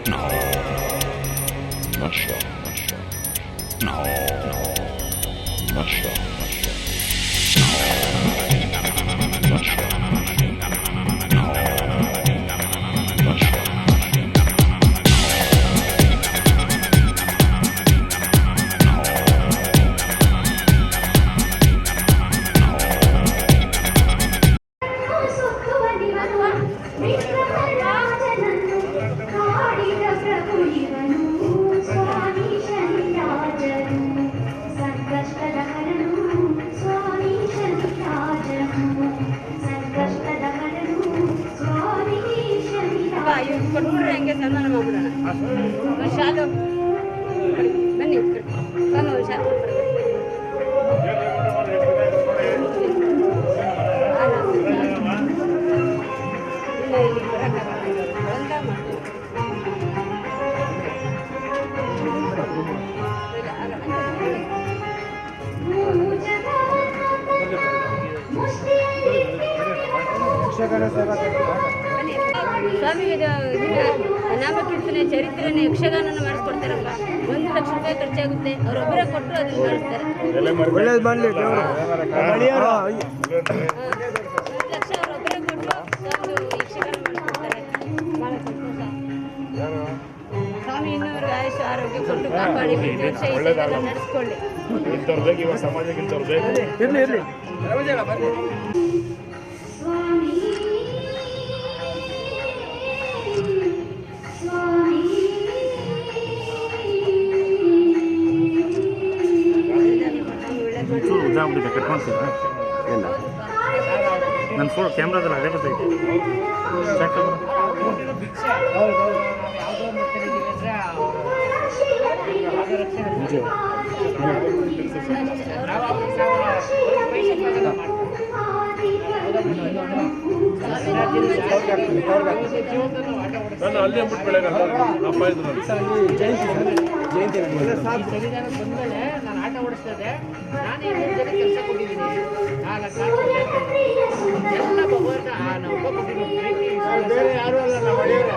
No, not sure. No, not sure. No, not sure. ಹೆಂಗೆ ಸನ್ಮಾನ ಮಾಡ್ಬಿಡೋಣ. ಶಾಲು ಬನ್ನಿ ಶಾಲು ಸ್ವಾಮಿಗೆ ನಾಮಕೀರ್ತನೆ ಚರಿತ್ರೆನ ಯಕ್ಷಗಾನ ಮಾಡಿಸ್ಕೊಡ್ತಾರಪ್ಪ. 1 ಲಕ್ಷ ರೂಪಾಯಿ ಖರ್ಚಾಗುತ್ತೆ. ಅವರೊಬ್ಬರೇ ಕೊಟ್ಟು ಅದನ್ನು ಮಾಡಿಸ್ತಾರೆ. 1 ಲಕ್ಷ ಅವರೊಬ್ಬರೇ ಕೊಟ್ಟು ಒಂದು ಯಕ್ಷಗಾನ ಮಾಡಿಸ್ಕೊಡ್ತಾರೆ. ಭಾಳ ಸಂತೋಷ. ಸ್ವಾಮಿ ಇನ್ನೂರು ಆಯುಷ್ ಆರೋಗ್ಯ ಕೊಟ್ಟು ಕಾಪಾಡಿ ನಡೆಸ್ಕೊಳ್ಳಿ. ಕಟ್ಕೊಳ್ತೀರಾ ಇಲ್ಲ ನನ್ನ ಫೋನ್ ಕ್ಯಾಮ್ರಾದಲ್ಲಿ ಅದೇ ಗೊತ್ತೈತಿ. ಅಲ್ಲೇ ಬಿಟ್ಬಿಡ ಅಪ್ಪ ಇದ್ರು ಜಯಂತಿ ಸಂವಿಧಾನ ಬಂದಮೇಲೆ ನಾನು ಆಟ ಓಡಿಸ್ತಿದ್ದೆ. ನಾನೇ ಕೆಲಸ ಕೊಟ್ಟಿದ್ದೀನಿ. 4 ಎಲ್ಲ ಭಗವಂತ ನಾವು ಬೇರೆ ಯಾರು ಅಲ್ಲ. ನಾವು ಎಲ್ಲ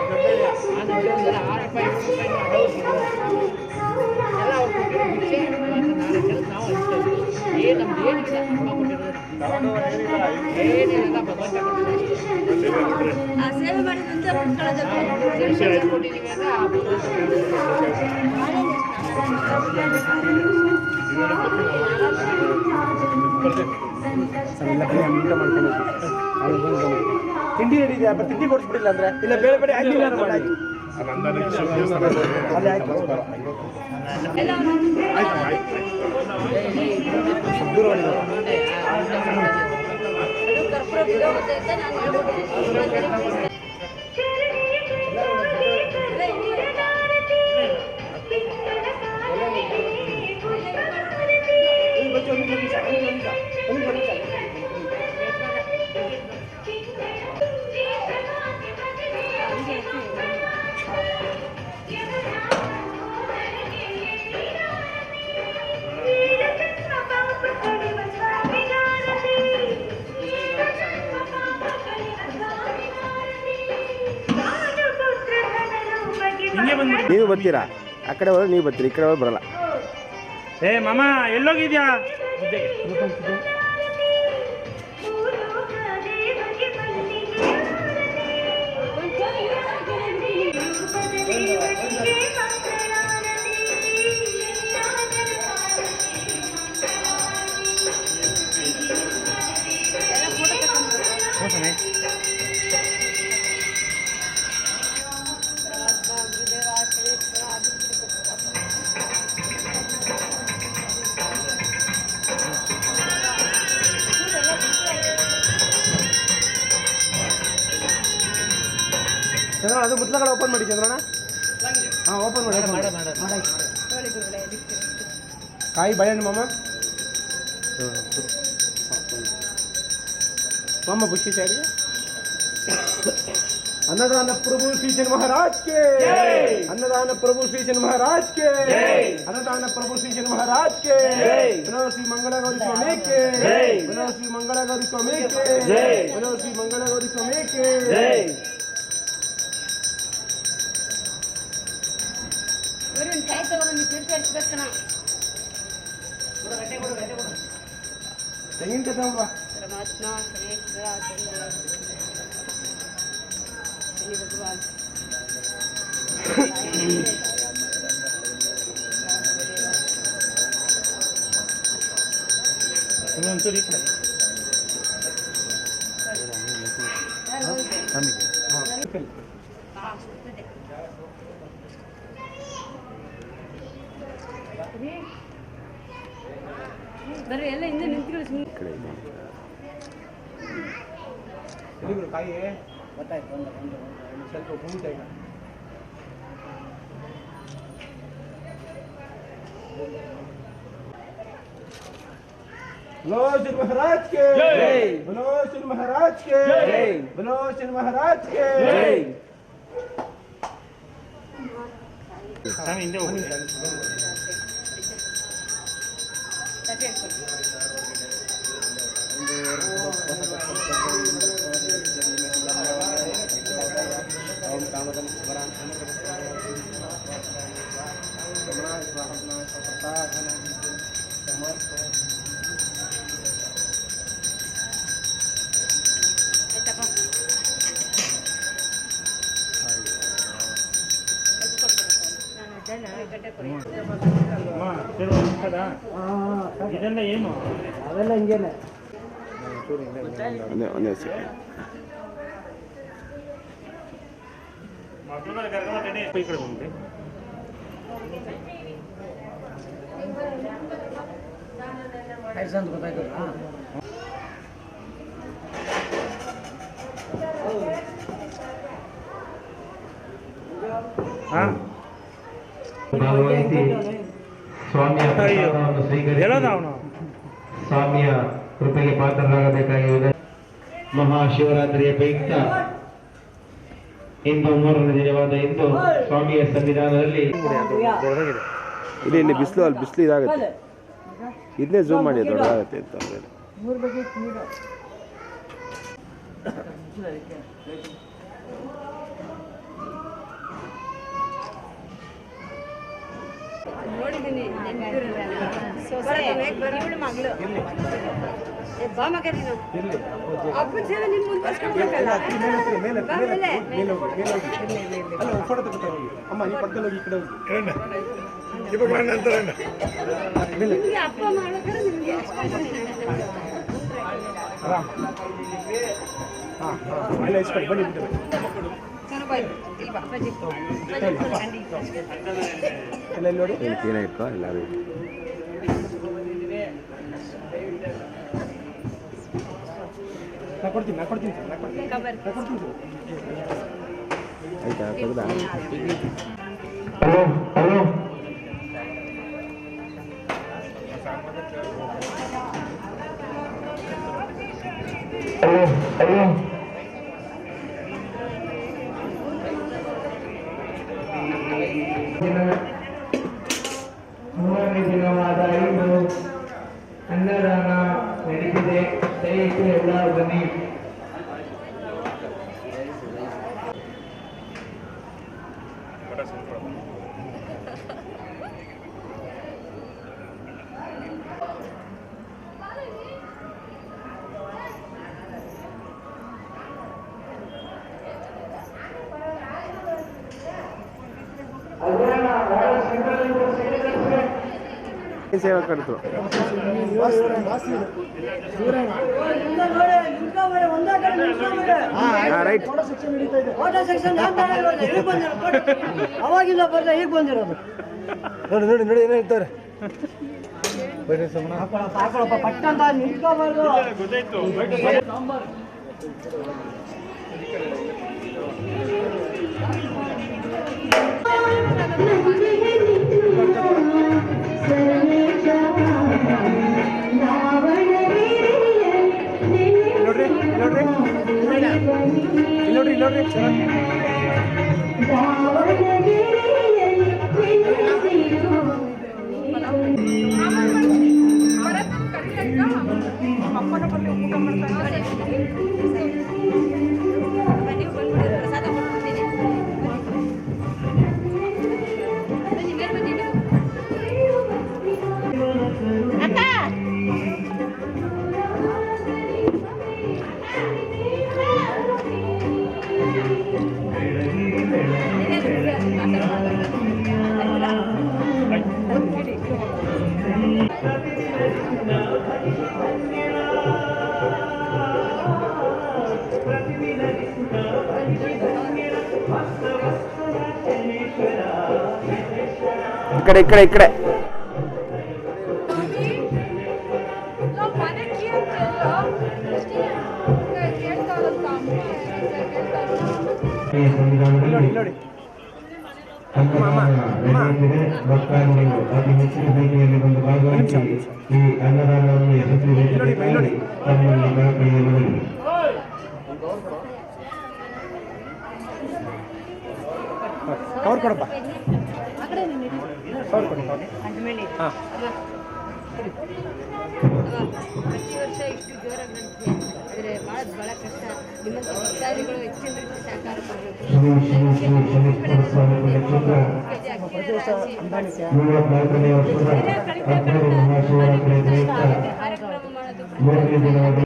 ಅವ್ರು ಕೊಟ್ಟಿರೋ ಭಿಕ್ಷೆ ನಾಲ್ಕು ಕೆಲಸ ನಾವು ಹಂಚ್ತೇವೆ. ನಮ್ದು ಏನಿಲ್ಲ ಅಮ್ಮ ಕೊಟ್ಟಿರೋದು ಏನಿಲ್ಲ ಭಗವಂತ ಆ ಸೇವೆ ಮಾಡಿದಂತೆ ಕೊಟ್ಟಿದ್ದೀವಿ ಅಂದ್ರೆ ಆ ತಿಂಡಿ ಹೇಳಿದ್ಯಾ? ತಿಂಡಿ ಕೊಡಿಸ್ಬಿಡಿಲ್ಲ ಅಂದ್ರೆ ಇಲ್ಲ ಬೇರೆ ಬೇರೆ ನೀವು ಬರ್ತೀರಾ? ಆ ಕಡೆ ಹೋದ್ರೆ ನೀವು ಬರ್ತೀರಿ, ಈ ಕಡೆ ಹೋದ್ರೆ ಬರಲ್ಲ. ಏ ಮಾಮ ಎಲ್ಲೋಗಿದ್ಯಾ? ಚಂದ್ರ ಅದು ಮುತ್ಲಗಳು ಓಪನ್ ಮಾಡಿ ಚಂದ್ರಣ್ಣ. ಹಾಂ ಓಪನ್ ಮಾಡಿ. ಕಾಯಿ ಬಾಳೆಹಣ್ಣು ಮಾಮ ಮಾಮ ಖುಷಿ ಚಾಡಿ. अन्नदान प्रभु श्री चंद महाराज के, अन्नदान प्रभु श्री चंद महाराज के, अन्नदान प्रभु श्री चंद महाराज के, बोलो श्री मंगला गौरी स्वामी के, बोलो श्री मंगला गौरी स्वामी के, बोलो श्री मंगला गौरी स्वामी के। ಸೇರಿಸ್ಬೇಕನ ತೆಂಗಿನ ತಗೊಂಬ परमात्मा शनेश्वर चंद्र शनि भगवान ಒಂಚೂರು ಬರ್ರಿ ಎಲ್ಲ ಹಿಂದೆ ನಿಂತ್ಕೊಳ್ಳಿ ಸುಮ್ಮನೆ ಕಾಯಿ ಸ್ವಲ್ಪ ಭೂಮಿ ಈಗ बोलो श्री महाराज के जय बोलो श्री महाराज के जय बोलो श्री महाराज के जय ಸ್ವಾಮಿ ಹಿಂದೆ ಹೋಗಿ ओम कामदम स्मरण ಇದೆಲ್ಲ ಏನು ಅವೆಲ್ಲ ಹಿಂಗೇನೆ ಒಂದೇ ಸೆಕೆಂಡ್ ಈ ಕಡೆ ಬಂದ್ರಿ ಅಂತ ಗೊತ್ತಾಯ್ತು ಹಾಂ ಭಾಗವಹಿಸಿ ಸ್ವಾಮಿಯ ಪ್ರಸಾದವನ್ನು ಸ್ವೀಕರಿಸಿ ಸ್ವಾಮಿಯ ಕೃಪೆಗೆ ಪಾತ್ರರಾಗಬೇಕಾಗಿದೆ. ಮಹಾಶಿವರಾತ್ರಿಯ ಪ್ರಯುಕ್ತ ಇಂದು 3ನೇ ದಿನವಾದ ಇಂದು ಸ್ವಾಮಿಯ ಸನ್ನಿಧಾನದಲ್ಲಿ ಇಲ್ಲಿ ಬಿಸಿಲು ಅಲ್ಲಿ ಬಿಸಿಲು ಇದಾಗುತ್ತೆ ಇದನ್ನೇ ಝೂಮ್ ಮಾಡಿ ದೊಡ್ಡದಾಗುತ್ತೆ ಅಂತ ಅಂದ್ರೆ ನೋಡಿದ್ದೀನಿ ಸೊಸೆ ಇವಳು ಮಗಳು ಬಾ ಮಗ ನೀನು ಅಪ್ಪನ ಸೇವೆ ನಿನ್ ಮುಂದುವರ್ಸ್ಕೊಳ್ಬೇಕಲ್ಲ ಅಲ್ಲ ಫೋಟೋ ತಗೋತಾರೆ ಅಮ್ಮ ಈ ಪಕ್ಕದಲ್ಲಿ ಹೋಗಿ ಈ ಕಡೆ ಹೋಗಿ ನಿಮ್ಗೆ ಅಪ್ಪ ಮಾಡ್ಬೇಕಾದ್ರೆ ನಿಮ್ಗೆ ಎಲ್ಲ ಇಸ್ಕೊಂಡು ಬನ್ನಿ ಇಲ್ವಾ ಬಜ್ಜಿ ಎಲ್ಲ ನೋಡಿ ಏನಾಗಿತ್ತು ಎಲ್ಲರೂ ನಾ ಕೊಡ್ತೀನಿ ಆಯ್ತಾ ತೆಗ್ದಾ ಹಲೋ ಹಲೋ ಹಲೋ ಹಲೋ 3ನೇ ದಿನವಾದ ಇಂದು ಅನ್ನದಾನ ನಡೀತಿದೆ. ದಯವಿಟ್ಟು ಎಲ್ಲರೂ ಬನ್ನಿ. ಸೇವಾ ಕಡ್ತು ರೈಟ್ ಅವಾಗಿಲ್ಲ ಬರ್ದ ಈಗ ಬಂದಿರೋದು ನೋಡಿ ಏನ್ ಹೇಳ್ತಾರೆ ಪಟ್ಟ ಅಂತ ನಿಂತ್ಕೋಬಾರ್ದು. ನೋಡ್ರಿ ಈ ಕಡೆ ಸಂವಿಧಾನದಲ್ಲಿ ಭಕ್ತಾದಿಗಳು ಅತಿ ಹೆಚ್ಚಿನ ಸಂಖ್ಯೆಯಲ್ಲಿ ಒಂದು ಭಾಗವಹಿಸಿ ಈ ಅನ್ನದಾನವನ್ನು ಯಶಸ್ವಿಗೊಳಿಸಬೇಕಾಗಿ ತಮ್ಮಲ್ಲಿ ಕೈಗೊಳ್ಳಬೇಕು. ಕವರ್ ಕೊಡಪ್ಪ. ಹಾಂ ಪ್ರತಿ ವರ್ಷ ಇಷ್ಟು ಜೋರಾಗಿ ನಡೆಯುತ್ತೆ. ಆದರೆ ಭಾಳ ಕಷ್ಟ. ನಿಮ್ಮಂಥ ಭಕ್ತಾದಿಗಳು ಹೆಚ್ಚಿನ ರೀತಿ ಸಹಕಾರ ಕೊಡಬೇಕು. ಮೂವತ್ನಾಲ್ಕನೇ ವರ್ಷದ ಅದ್ದೂರಿ ಮಹಾಶಿವರಾತ್ರಿ ಪ್ರಯುಕ್ತ ಕಾರ್ಯಕ್ರಮ ಮಾಡೋದು 3ನೇ ದಿನವಾದ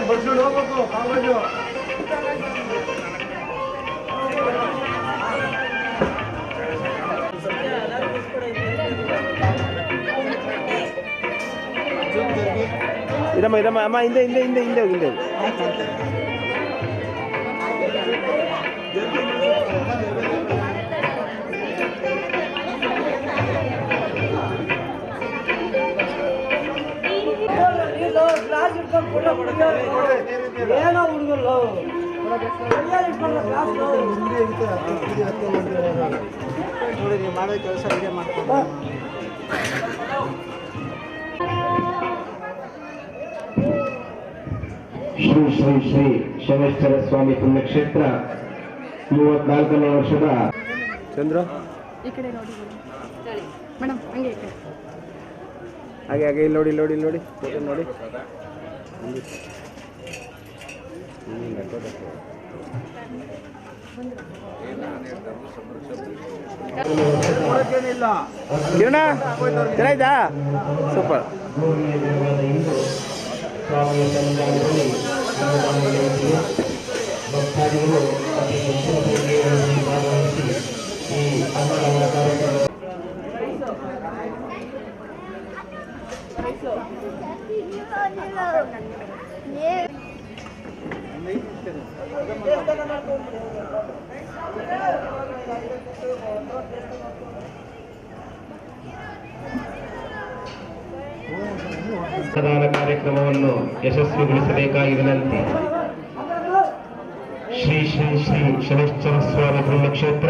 ಬಸ್ಕೊಂಡು ಹೋಗ್ಬೇಕು ಕಾಲೇಜು. ಇದಮ್ಮ ಅಮ್ಮ ಹಿಂದೆ ಹೋಗಿ ಏನೋ ಹುಡುಗರು ನೋಡಿ, ನೀವು ಮಾಡೋ ಕೆಲಸ ಇದೇ ಮಾಡ್ಕೊಂಡು ಶ್ರೀ ಶ್ರೀ ಶ್ರೀ ಶನೇಶ್ವರ ಸ್ವಾಮಿ ಪುಣ್ಯಕ್ಷೇತ್ರ 34ನೇ ವರ್ಷದ ಚಂದ್ರು ಹಾಗೆ ಇಲ್ಲಿ ನೋಡಿ ಫೋಟೋ ನೋಡಿ. ಕಿರಣ ಚೆನ್ನಾಯ್ತಾ? ಸೂಪರ್. 3ನೇ ದಿನವಾದ ಇಂದು ಸ್ವಾಮಿಯ ಸನ್ನಿಧಾನದಲ್ಲಿ ಭಕ್ತಾದಿಗಳು ಅತಿ ಹೆಚ್ಚಿನ ಸಂಖ್ಯೆಯಲ್ಲಿ ಭಾಗವಹಿಸಿ ಈ ಅನ್ನದಾನ ಕಾರ್ಯಕ್ರಮ ಅನ್ನದಾನ ಕಾರ್ಯಕ್ರಮವನ್ನು ಯಶಸ್ವಿಗೊಳಿಸಬೇಕಾಗಿ ವಿನಂತಿ. ಶ್ರೀ ಶ್ರೀ ಶ್ರೀ ಶನೇಶ್ವರ ಸ್ವಾಮಿ ಪುಣ್ಯಕ್ಷೇತ್ರ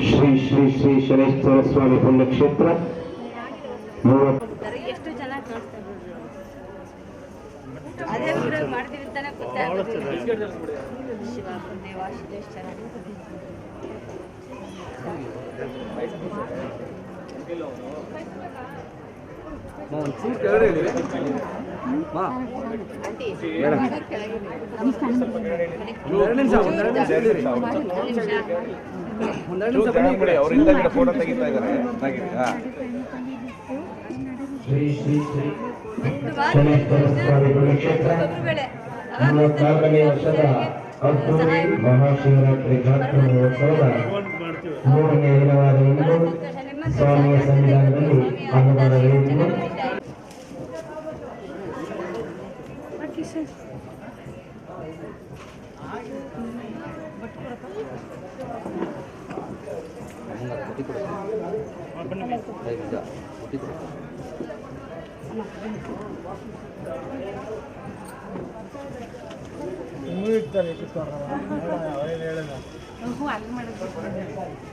ಶ್ರೀ ಶ್ರೀ ಶ್ರೀ ಶನೇಶ್ವರ ಸ್ವಾಮಿ ಪುಣ್ಯಕ್ಷೇತ್ರ ಎಷ್ಟು ಚೆನ್ನಾಗಿ ಕಾಣಿಸ್ತಾ ಬಿಡ್ರಿ. ಅದೇ ಊರಾಗ ಮಾಡ್ತೀವಿ ಅಂತಾನೆ ಗೊತ್ತಾಗುತ್ತೆ. ಶಿವ ದೇವ ಸಿದ್ದೇಶ್ವರ ಒಂಚೂರು ಕೆಳಗಡೆ ಇಳಿ. ಮಾ ಒಂದೆರಡು ನಿಮಿಷ ಅವರಿಂದ ಫೋಟೋ ತೆಗಿತಾ ಇದ್ದಾರೆ. ಶ್ರೀ ಶ್ರೀ ಶ್ರೀ ಶನೇಶ್ವರ ಸ್ವಾಮಿ ಪುಣ್ಯಕ್ಷೇತ್ರ 34ನೇ ವರ್ಷದ ಅದ್ದೂರಿ ಮಹಾಶಿವರಾತ್ರಿ ಜಾತ್ರಾ ಮಹೋತ್ಸವದ 3ನೇ ದಿನವಾದ ಇಂದು ಸ್ವಾಮಿಯ ಸನ್ನಿಧಾನದಲ್ಲಿ ಅನ್ನದಾನ ನಡೆಯುತ್ತಿದೆ.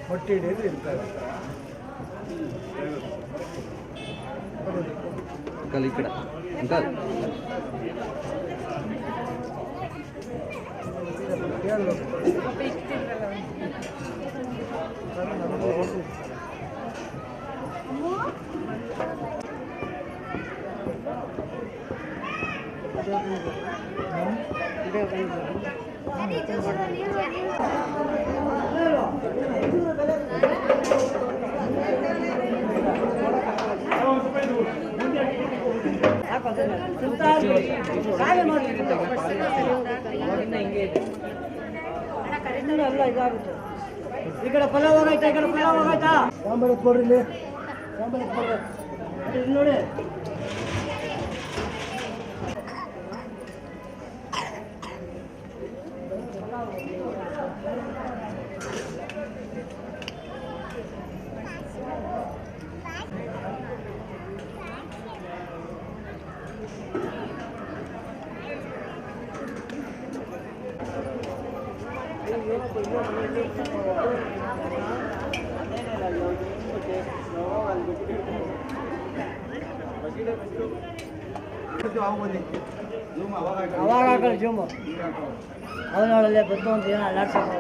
ಹೊಟ್ಟೆ ಹಿಡಿಯೋದು ಇರ್ತಾರೆ. ఇక్కడ అంకల్ ಈ ಕಡೆ ಪಲಾವ್ ಹೋಗೈತಾ, ಈ ಕಡೆ ಪಲಾವ್ ಹೋಗೈತಾ? ಸಾಂಬಾರು ಎತ್ಕೊಡ್ರಿ ಇಲ್ಲಿ, ಸಾಂಬಾರು ಎತ್ಕೊಡ್ರಿ ಇಲ್ಲಿ ನೋಡಿ. ಅವಾಗ ಹಾಕಲ್ಲ ಜೂಮು ಅವನೊಳಗೆ ಬಂದು ಅಂತ ಏನೋ ಅಲ್ಲಾಡ್ಸಕ್ಕೆ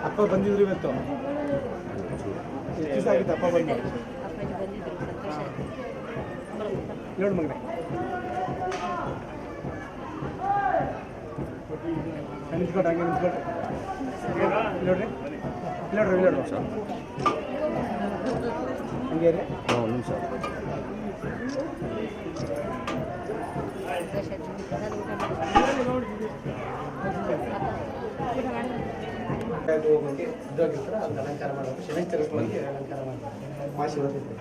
ಅಪ್ಪ ಬಂದಿದ್ರು ಇವತ್ತು. ಎಷ್ಟು ದಿವಸ ಆಗಿತ್ತು ಅಪ್ಪ ಬಂದು? ನೋಡು ಮಗನೆ, ನಿಂತ್ಕೊಟ್ಟು ಹಂಗೆ ನಿಂತ್ಕೊಟ್ಟು ನೋಡ್ರಿ, ನೋಡ್ರಿ ನೋಡ್ರಿ ಹಂಗೆ ರೀ. ಒಂದು ನಿಮಿಷ. ಹೋಗಿ ಇದ್ದೋಗಿರ್ತಾರೆ, ಅದನ್ನ ಅಲಂಕಾರ ಮಾಡಬೇಕು. ಶನಿಚರಸ್ವಾಮಿಗೆ ಅಲಂಕಾರ ಮಾಡಬೇಕು. ಆಶೀರ್ವಾದ ಇದೆ.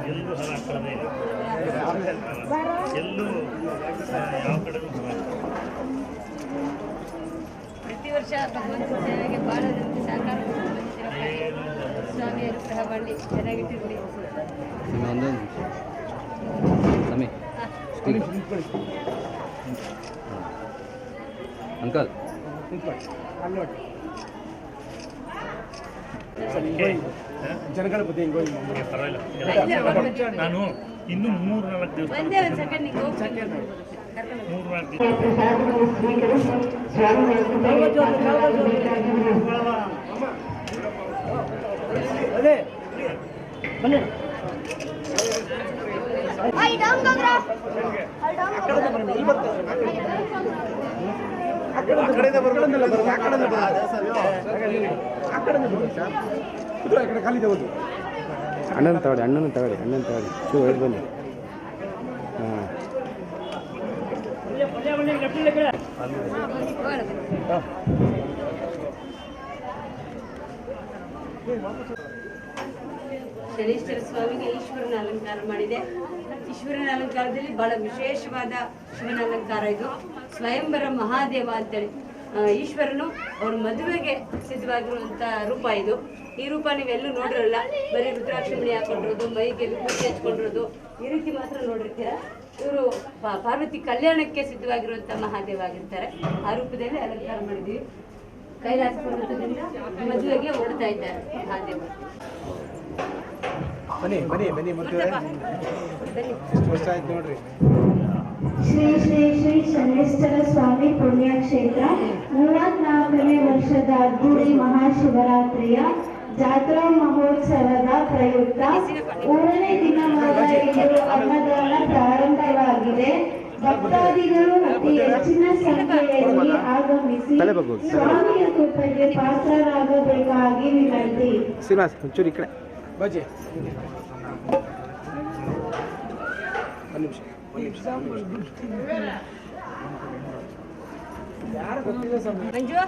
ಎಲ್ಲೂ ಹಣ ಹಾಕೋದೇ ಇಲ್ಲ. ಎಲ್ಲೂ ಯಾವ ಕಡೆನೂ ಹಣ ಪ್ರತಿ ವರ್ಷ ಭಗವಂತನ ಸೇವೆಗೆ ಭಾಳ ಸಹಕಾರ ಸ್ವಾಮಿಯರು ಸಹ ಬಂದು ಚೆನ್ನಾಗಿಟ್ಟಿರಲಿ. ಅಂಕಲ್ ಜನಗಳ ಬುದ್ಧಿ ಹಿಂಗೆ ಹೋಗಿ ಪರವಾಗಿಲ್ಲ. ನಾನು ಇನ್ನೂ 3-4 ದಿವಸ ಒಂದೇ ಒಂದು ಸೆಕೆಂಡ್ ನೀವು ಹೋಗಿ 3-4 ದಿವಸ ಅದೇ ಬನ್ನಿ. ಖಾಲಿ ತಗೋದು. ಅಣ್ಣನ ತಗೊಳ್ಳಿ ಚೂ ಹೊಯ್ದು ಬನ್ನಿ. ಹಾಂ ಶನೀಶ್ವರ ಸ್ವಾಮಿಗೆ ಈಶ್ವರನ ಅಲಂಕಾರ ಮಾಡಿದೆ. ಈಶ್ವರನ ಅಲಂಕಾರದಲ್ಲಿ ಬಹಳ ವಿಶೇಷವಾದ ಶಿವನ ಅಲಂಕಾರ ಇದು. ಸ್ವಯಂವರ ಮಹಾದೇವ ಅಂತೇಳಿ ಈಶ್ವರನು ಅವ್ರ ಮದುವೆಗೆ ಸಿದ್ಧವಾಗಿರುವಂಥ ರೂಪ ಇದು. ಈ ರೂಪ ನೀವೆಲ್ಲೂ ನೋಡಿರಲ್ಲ. ಬರೀ ರುದ್ರಾಕ್ಷಿಮಣಿ ಹಾಕೊಂಡಿರೋದು, ಮೈಗೆ ವಿಭೂತಿ ಹಚ್ಕೊಂಡಿರೋದು, ಈ ರೀತಿ ಮಾತ್ರ ನೋಡಿರ್ತೀರ. ಇವರು ಪಾರ್ವತಿ ಕಲ್ಯಾಣಕ್ಕೆ ಸಿದ್ಧವಾಗಿರುವಂಥ ಮಹಾದೇವ ಆಗಿರ್ತಾರೆ. ಆ ರೂಪದಲ್ಲಿ ಅಲಂಕಾರ ಮಾಡಿದ್ದೀವಿ. ಕೈಲಾಸ ಪರ್ವತದಿಂದ ಮದುವೆಗೆ ಹೊರಡ್ತಾ ಇದ್ದಾರೆ ಮಹಾದೇವ. ಬನ್ನಿ ಬನ್ನಿ ಬನ್ನಿ ಮತ್ತೆ ಎಷ್ಟು ವರ್ಷ ಆಯ್ತು ನೋಡ್ರಿ. ಶ್ರೀ ಶ್ರೀ ಶ್ರೀ ಶನೇಶ್ವರ ಸ್ವಾಮಿ ಪುಣ್ಯಕ್ಷೇತ್ರ 34ನೇ ವರ್ಷದ ಅದ್ದೂರಿ ಮಹಾಶಿವರಾತ್ರಿಯ ಜಾತ್ರಾ ಮಹೋತ್ಸವದ ಪ್ರಯುಕ್ತ 3ನೇ ದಿನವಾದ ಇಂದು ಅನ್ನದಾನ ಪ್ರಾರಂಭವಾಗಿದೆ. ಭಕ್ತಾದಿಗಳು ಅತಿ ಹೆಚ್ಚಿನ ಸಂಖ್ಯೆಯಲ್ಲಿ ಆಗಮಿಸಿ ಸ್ವಾಮಿಯ ಕೃಪೆಗೆ ಪಾತ್ರರಾಗಬೇಕಾಗಿ ವಿನಂತಿ. ಶ್ರೀನಿವಾಸ್ ಒಂಚೂರು ಈ ಕಡೆ ಬಜ್ಜಿ ಒಂದು ನಿಮಿಷ ಯಾರು ಗೊತ್ತಿಲ್ಲ ಸ್ವಾಮಿ. ಮಂಜು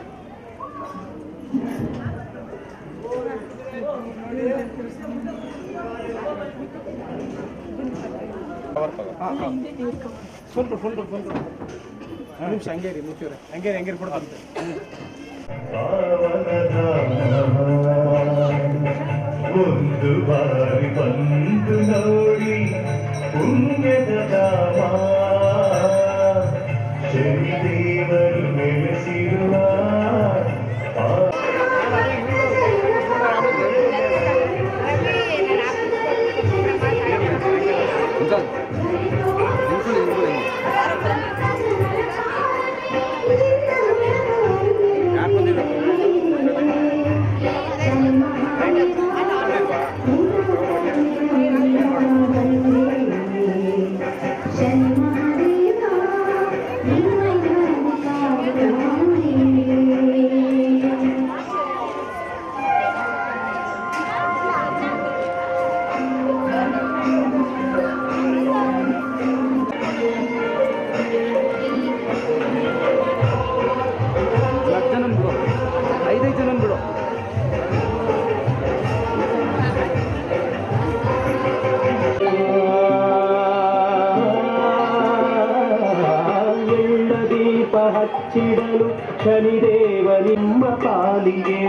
ಫೋನ್ ಕೊಡು ಒಂದು ನಿಮಿಷ ಹಂಗೇರಿ ಮುಚ್ಚೂರೆ ಹಂಗೇರಿ ಕೊಡ್ತಂತೆ. ಒಂದು ಬಾರಿ ಬಂದು ನೋಡಿ ಪುಣ್ಯದ ಧಾಮ ಶನಿದೇವರು ನೆಲೆಸಿರುವ ಹಚ್ಚಿಡಲು ಶನಿದೇವ ನಿಮ್ಮ ಪಾಲಿಗೆ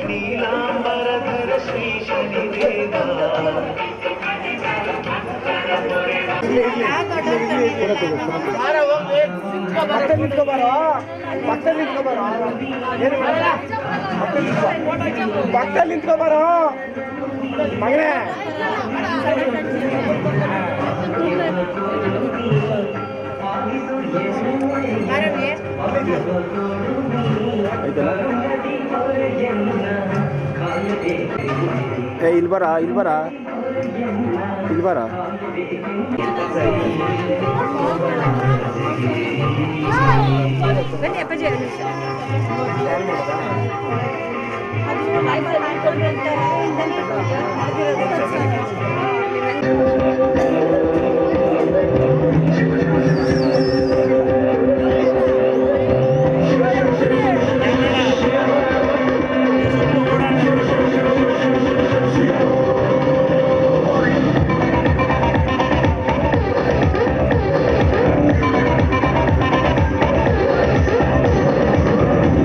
ನೀಲಾಂಬರಧರ ಶ್ರೀ ಶನಿದೇವ ಪಕ್ಕದಲ್ಲಿ ನಿಂತ್ಕೊಬಾರೋ ಮಗನೇ. ಇಲ್ಲಿ ಬರ ಬನ್ನಿ ಅಪ್ಪಾಜಿ ಅದು ಲೈಫ್ ಮಾಡ್ಕೊಂಡ್ರೆ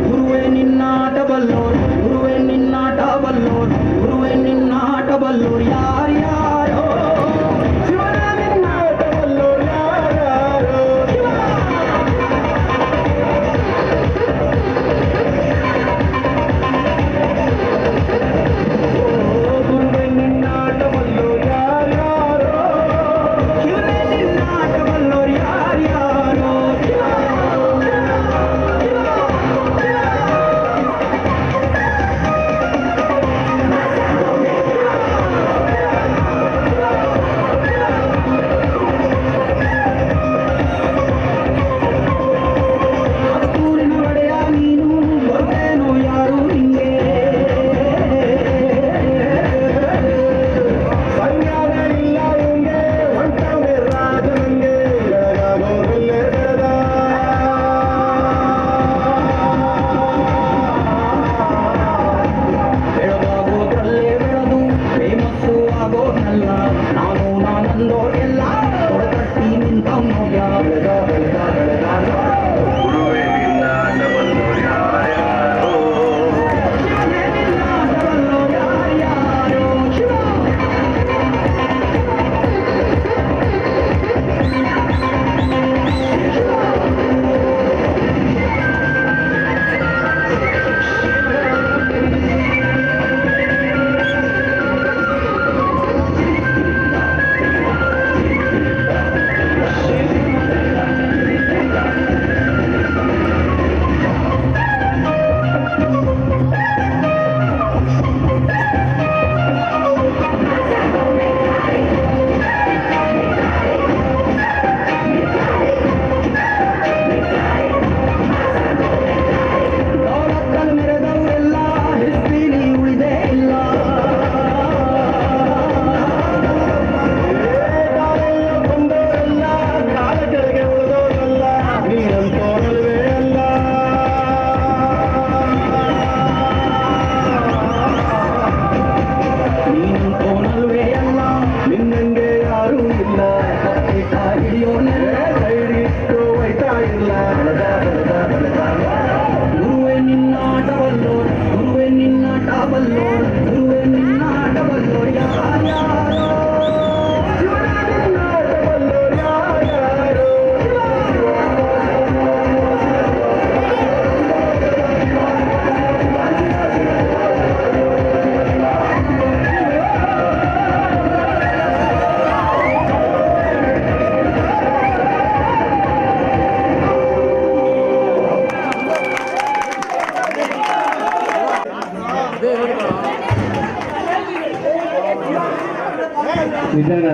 ಗುರುವೆ ನಿನ್ನಾಟ ಬಲ್ಲೋರು ಯಾರ್ಯಾರೋ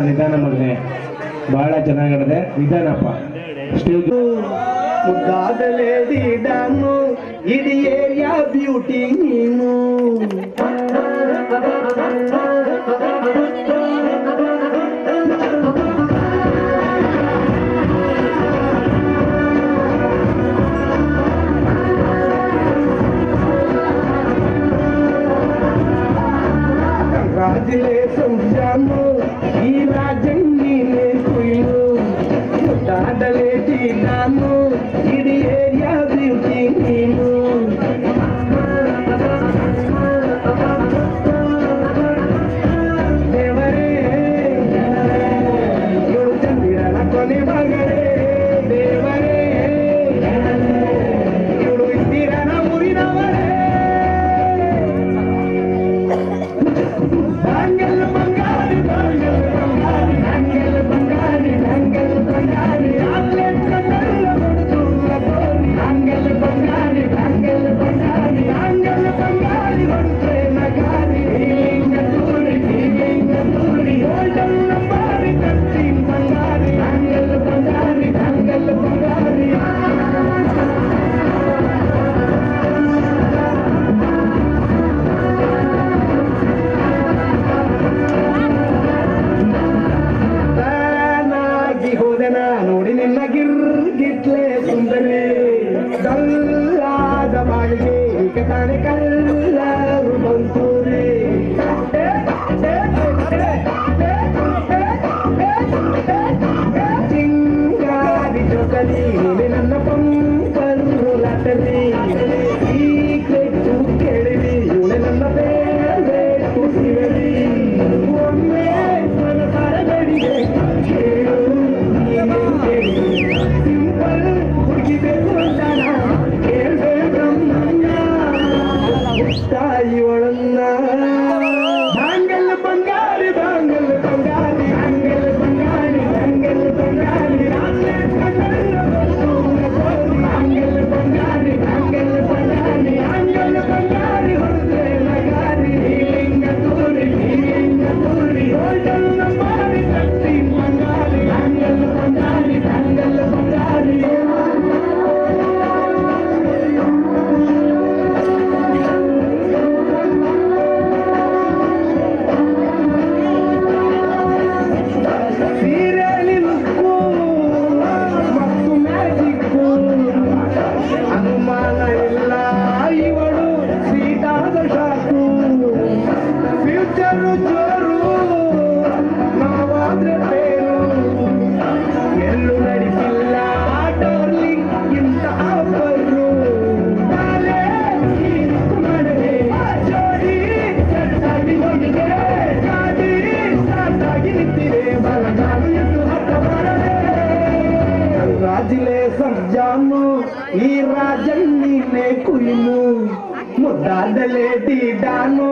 ನಿಧಾನ ಮಗನೆ, ಬಹಳ ಚೆನ್ನಾಗಿ ನಡೆದೆ. ನಿಧಾನಪ್ಪ. ಸ್ಟೇಜ್ ಮುದ್ದಾದ ಲೇಡಿ ಡಾನು, ಇಡೀ ಏರಿಯಾ ಬ್ಯೂಟಿ ನೀನು. Congratulations, Jamu, ಈ ರಾಜಣ್ಣೀನೇ ಕುಯ್ಲು. ಮುದ್ದಾದ ಲೇಡಿ ಡಾನು, ಇಡೀ ಏರಿಯಾ ಬ್ಯೂಟಿ ನೀನು. ದೇವರೇ ಇವಳು ಚಂದಿರನ ಕೊನೆ ಮಗಳೇ. ದೇವರೇ ಇವಳು ಇಂದಿರನ ಊರಿನವರೇ. ದಂಗಲ್ ಬಂಗಾರಿ ದಂಗಲ್ ಬಂಗಾರಿ ದಂಗಲ್ ಬಂಗಾರಿ ದಂಗಲ್ ಬಂಗಾರಿ ಆಲೆ ಕಣ್ಣಲ್ಲ ಹೊಡೆದುಲ್ಲ ತೋರಿ. ದಂಗಲ್ ಬಂಗಾರಿ ದಂಗಲ್ ಬಂಗಾರಿ ದಂಗಲ್ ಬಂಗಾರಿ ಹೊಡೆದ್ರೆ ನಗಾರಿ. ಹೀಲಿಂಗ ತೂರಿ ಓಲ್ಡಲ್ಲ ಬಾರಿ ಕಟ್ಟಿನ ಬಂಗಾರಿ. ದಂಗಲ್ ಬಂಗಾರಿ ದಂಗಲ್ ಬಂಗಾರಿ. ತಾನಾಗಿ ಹೋದೆನ ನೋಡಿ ನಿನ್ನ ಗಿರ್ಗಿಟ್ಲೆ ಸುಂದರಿ. ಕಲ್ಲಾದ ಬಾಳಿಗೆ ಈಗ ತಾನೆ ಕಲ್ಲರು ಬಂತೂರಿ. ಚಿಂಗಾರಿ ಜೋಕಲಿ ನೀನೆ ನನ್ನ ಪಂಪರು ಲಾಟರಿ. ಈ ಕೆಟ್ಟು ಕೇಳಿರಿ ಇವಳೆ ನನ್ನ ಬೇಟು ಸಿಗಲಿ. ಒಮ್ಮೆ ಮನಸಾರ ಗಡಿಗೆ ಕೇಳು ಸಿಂಪಲ್ ಹುಡುಗಿಬೇಕು ಅಂತಾನ ಕೇಳ್ದೆ ಬ್ರಹ್ಮಣ್ಯ. ತಾಯಿ ಒಳನ್ನ ದಾಂಗಲ್ ಬಂಗಾರಿ ದಾಂಗಲ್ ಬಂಗಾರಿ ದಾಂಗಲ್ ಬಂಗಾರಿ ದಾಂಗಲ್ ಬಂಗಾರಿ ಆಲೆ ಕಣ್ಣಲ್ಲ ಹೊಡೆದುಲ್ಲ ತೋರಿ. ದಾಂಗಲ್ ಬಂಗಾರಿ ದಾಂಗಲ್ ಬಂಗಾರಿ ದಾಂಗಲ್ ಬಂಗಾರಿ ಹೊಡೆದ್ರೆ ನಗಾರಿ. ಹೀಲಿಂಗ ತೂರಿ ಓಲ್ಡಲ್ಲ ಬಾರಿ ಕಟ್ಟಿನ ಬಂಗಾರಿ. ದಾಂಗಲ್ ಬಂಗಾರಿ ದಾಂಗಲ್ ಬಂಗಾರಿ. ಸೀರೆಯಲ್ಲಿ ಲುಕ್ಕು ಮತ್ತು ಮ್ಯಾಜಿಕ್ಕು, ಅನುಮಾನ ಇಲ್ಲ ಇವಳು ಸೀಟಾದ ಶಾಕು. ಫ್ಯೂಚರು ಜೋರು ನಾವಾದ್ರೆ ಬೇರು. ಎಲ್ಲೂ ನಡಿಸಿಲ್ಲ ಡಾರ್ಲಿಂಗ್ ಇಂಥ ಆಫರು. ನಾಳೆ ಹೀರಿಕು ಮಾಡದೆ ಜೋಡಿ ಸೆಟ್ಟಾಗಿ ಹೋಗಿದೆ. ಗಾಡಿ ಸ್ಟಾರ್ಟ್ ಆಗಿ ನಿಂತಿದೆ, ಬಲಗಾಲು ಎದ್ದು ಹತ್ತ ಮಾಡದೆ. Congratulations, ಜಾನು, ಈ ರಾಜಣ್ಣೀನೇ ಕುಯ್ಲು. ಮುದ್ದಾದ ಲೇಡಿ ಡಾನು,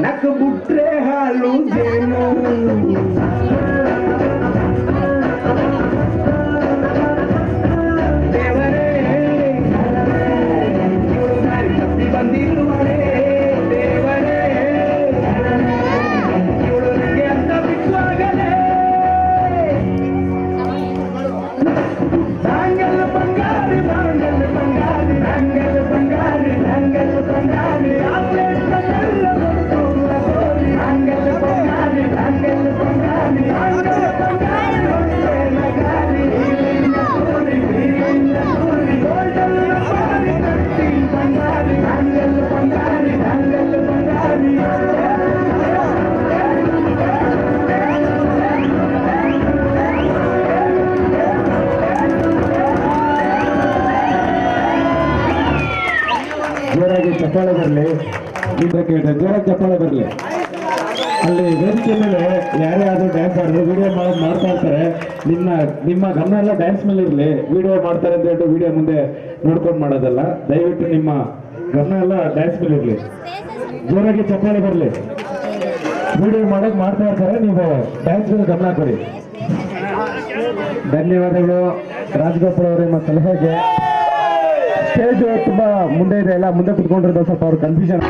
ನಕ್ ಬಿಟ್ರೆ ಹಾಲು ಜೇನು. ದೇವರೇ ಇವಳು ದಾರಿ ತಪ್ಪಿ ಬಂದಿರುವಳೆ. ದೇವರೇ ಇವಳು ನನಗೆ ಅಂತ ಬಿಟ್ಟುವಾಗಲೇ. ದಾಂಗಲ್ ಬಂಗಾರಿ ದಾಂಗಲ್ ಬಂಗಾರಿ ದಾಂಗಲ್ ಬಂಗಾರಿ ದಾಂಗಲ್ ಬಂಗಾರಿ ಆಲೆ ಕಣ್ಣಲ್ಲ ಹೊಡೆದುಲ್ಲ ತೋರಿ. ದಾಂಗಲ್ ಬಂಗಾರಿ ದಾಂಗಲ್ ಬಂಗಾರಿ ದಾಂಗಲ್ ಬಂಗಾರಿ ಹೊಡೆದ್ರೆ ನಗಾರಿ. ಹೀಲಿಂಗ ತೂರಿ ಓಲ್ಡಲ್ಲ ಬಾರಿ ಕಟ್ಟಿನ ಬಂಗಾರಿ. ದಾಂಗಲ್ ಬಂಗಾರಿ ದಾಂಗಲ್ ಬಂಗಾರಿ. ಜೋರಾಗಿ ಚಪ್ಪಾಳೆ ಬರಲಿ. ಇದಕ್ಕೆ ಜೋರಾಗಿ ಚಪ್ಪಾಳೆ ಬರಲಿ. ಅಲ್ಲಿ ವೇದಿಕೆ ಮೇಲೆ ಯಾರೇ ಆದರೂ ಡ್ಯಾನ್ಸ್ ಆಡಿದ್ರು ವಿಡಿಯೋ ಮಾಡ್ತಾ ಇರ್ತಾರೆ. ನಿಮ್ಮ ಗಮನ ಎಲ್ಲ ಡ್ಯಾನ್ಸ್ ಮೇಲೆ ಇರಲಿ. ವಿಡಿಯೋ ಮಾಡ್ತಾರೆ ಅಂತ ಹೇಳ್ಬಿಟ್ಟು ವಿಡಿಯೋ ಮುಂದೆ ನೋಡ್ಕೊಂಡು ಮಾಡೋದಲ್ಲ. ದಯವಿಟ್ಟು ನಿಮ್ಮ ಗಮನ ಎಲ್ಲ ಡ್ಯಾನ್ಸ್ ಮೇಲೆ ಇರಲಿ. ಜೋರಾಗಿ ಚಪ್ಪಾಳೆ ಬರಲಿ. ವಿಡಿಯೋ ಮಾಡೋದು ಮಾಡ್ತಾ ಇರ್ತಾರೆ, ನೀವು ಡ್ಯಾನ್ಸ್ ಮೇಲೆ ಗಮನ ಕೊಡಿ. ಧನ್ಯವಾದಗಳು ರಾಜಗೋಪಾಲ್ ಅವರೇ ನಿಮ್ಮ ಸಲಹೆಗೆ. ಸ್ಟೇಜ್ ತುಂಬಾ ಮುಂದೆ ಇದೆ, ಎಲ್ಲ ಮುಂದೆ ಕುತ್ಕೊಂಡಿರೋದು ಸ್ವಲ್ಪ ಅವ್ರ ಕನ್ಫ್ಯೂಷನ್.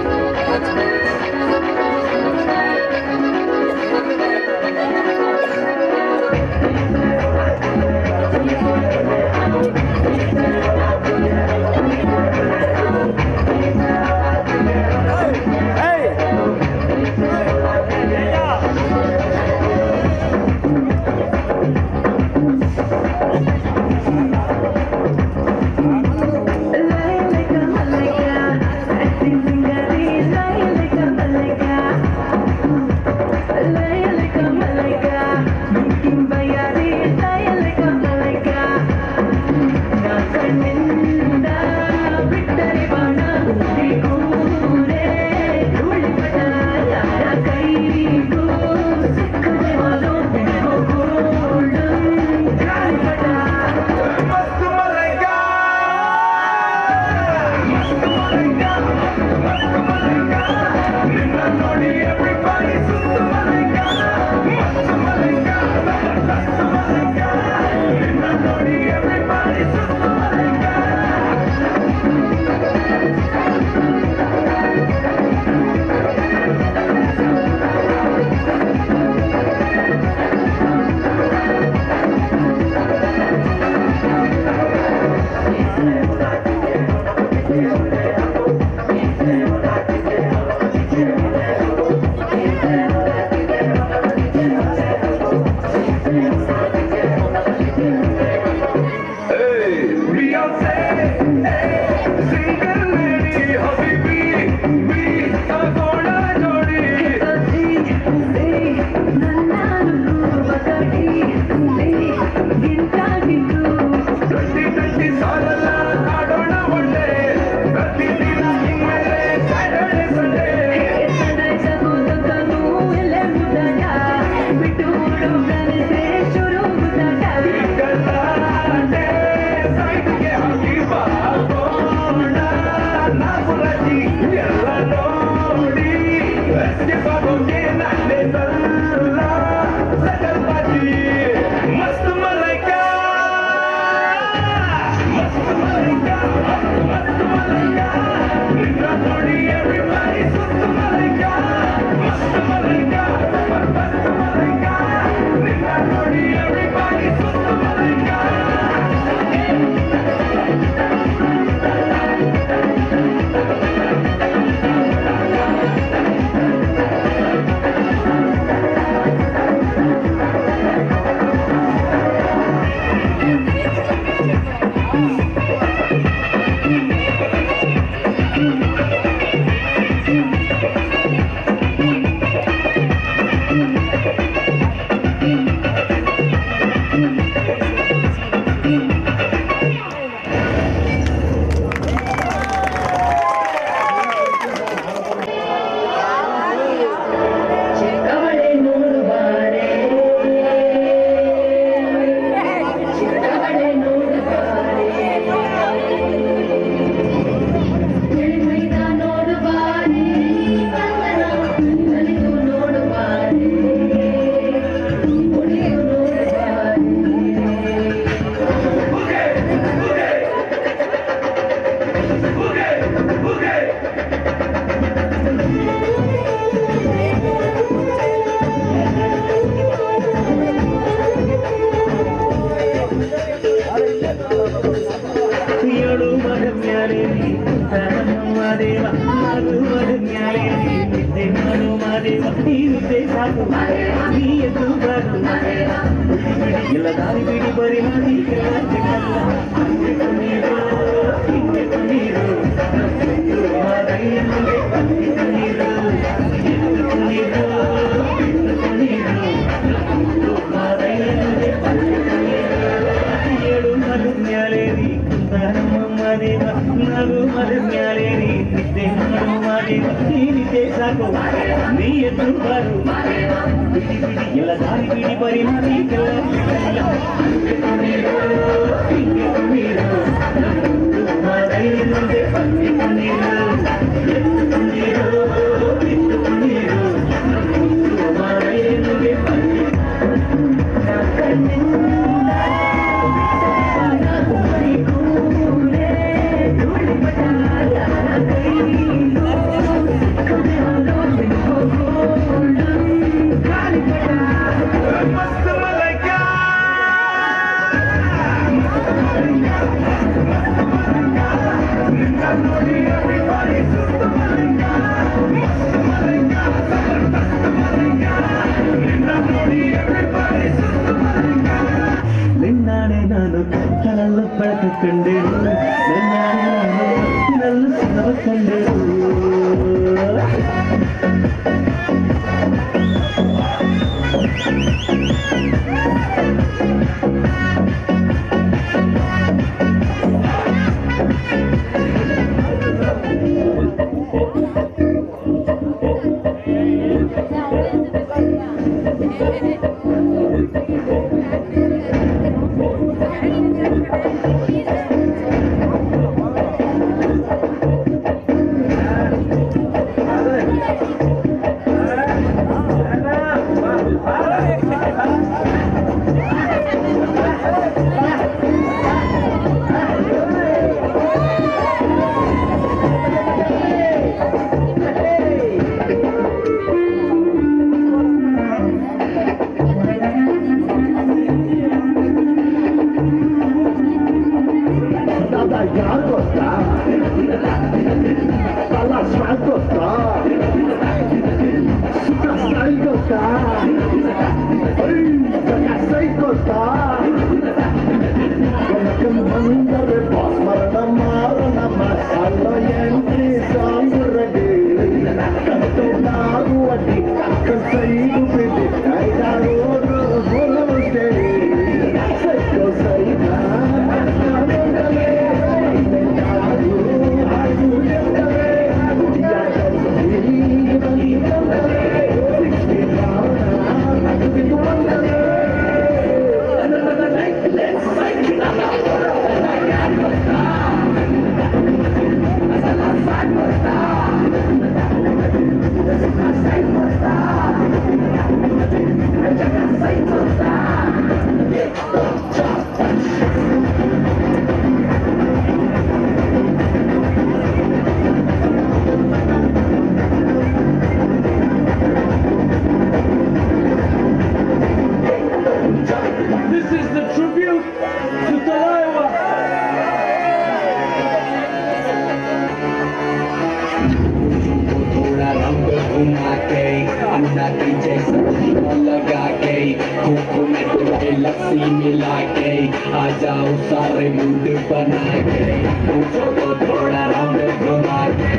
लस्सी मिला के आ जाओ सारे मूड बना के पूछो तो थोड़ा राउंड घुमा के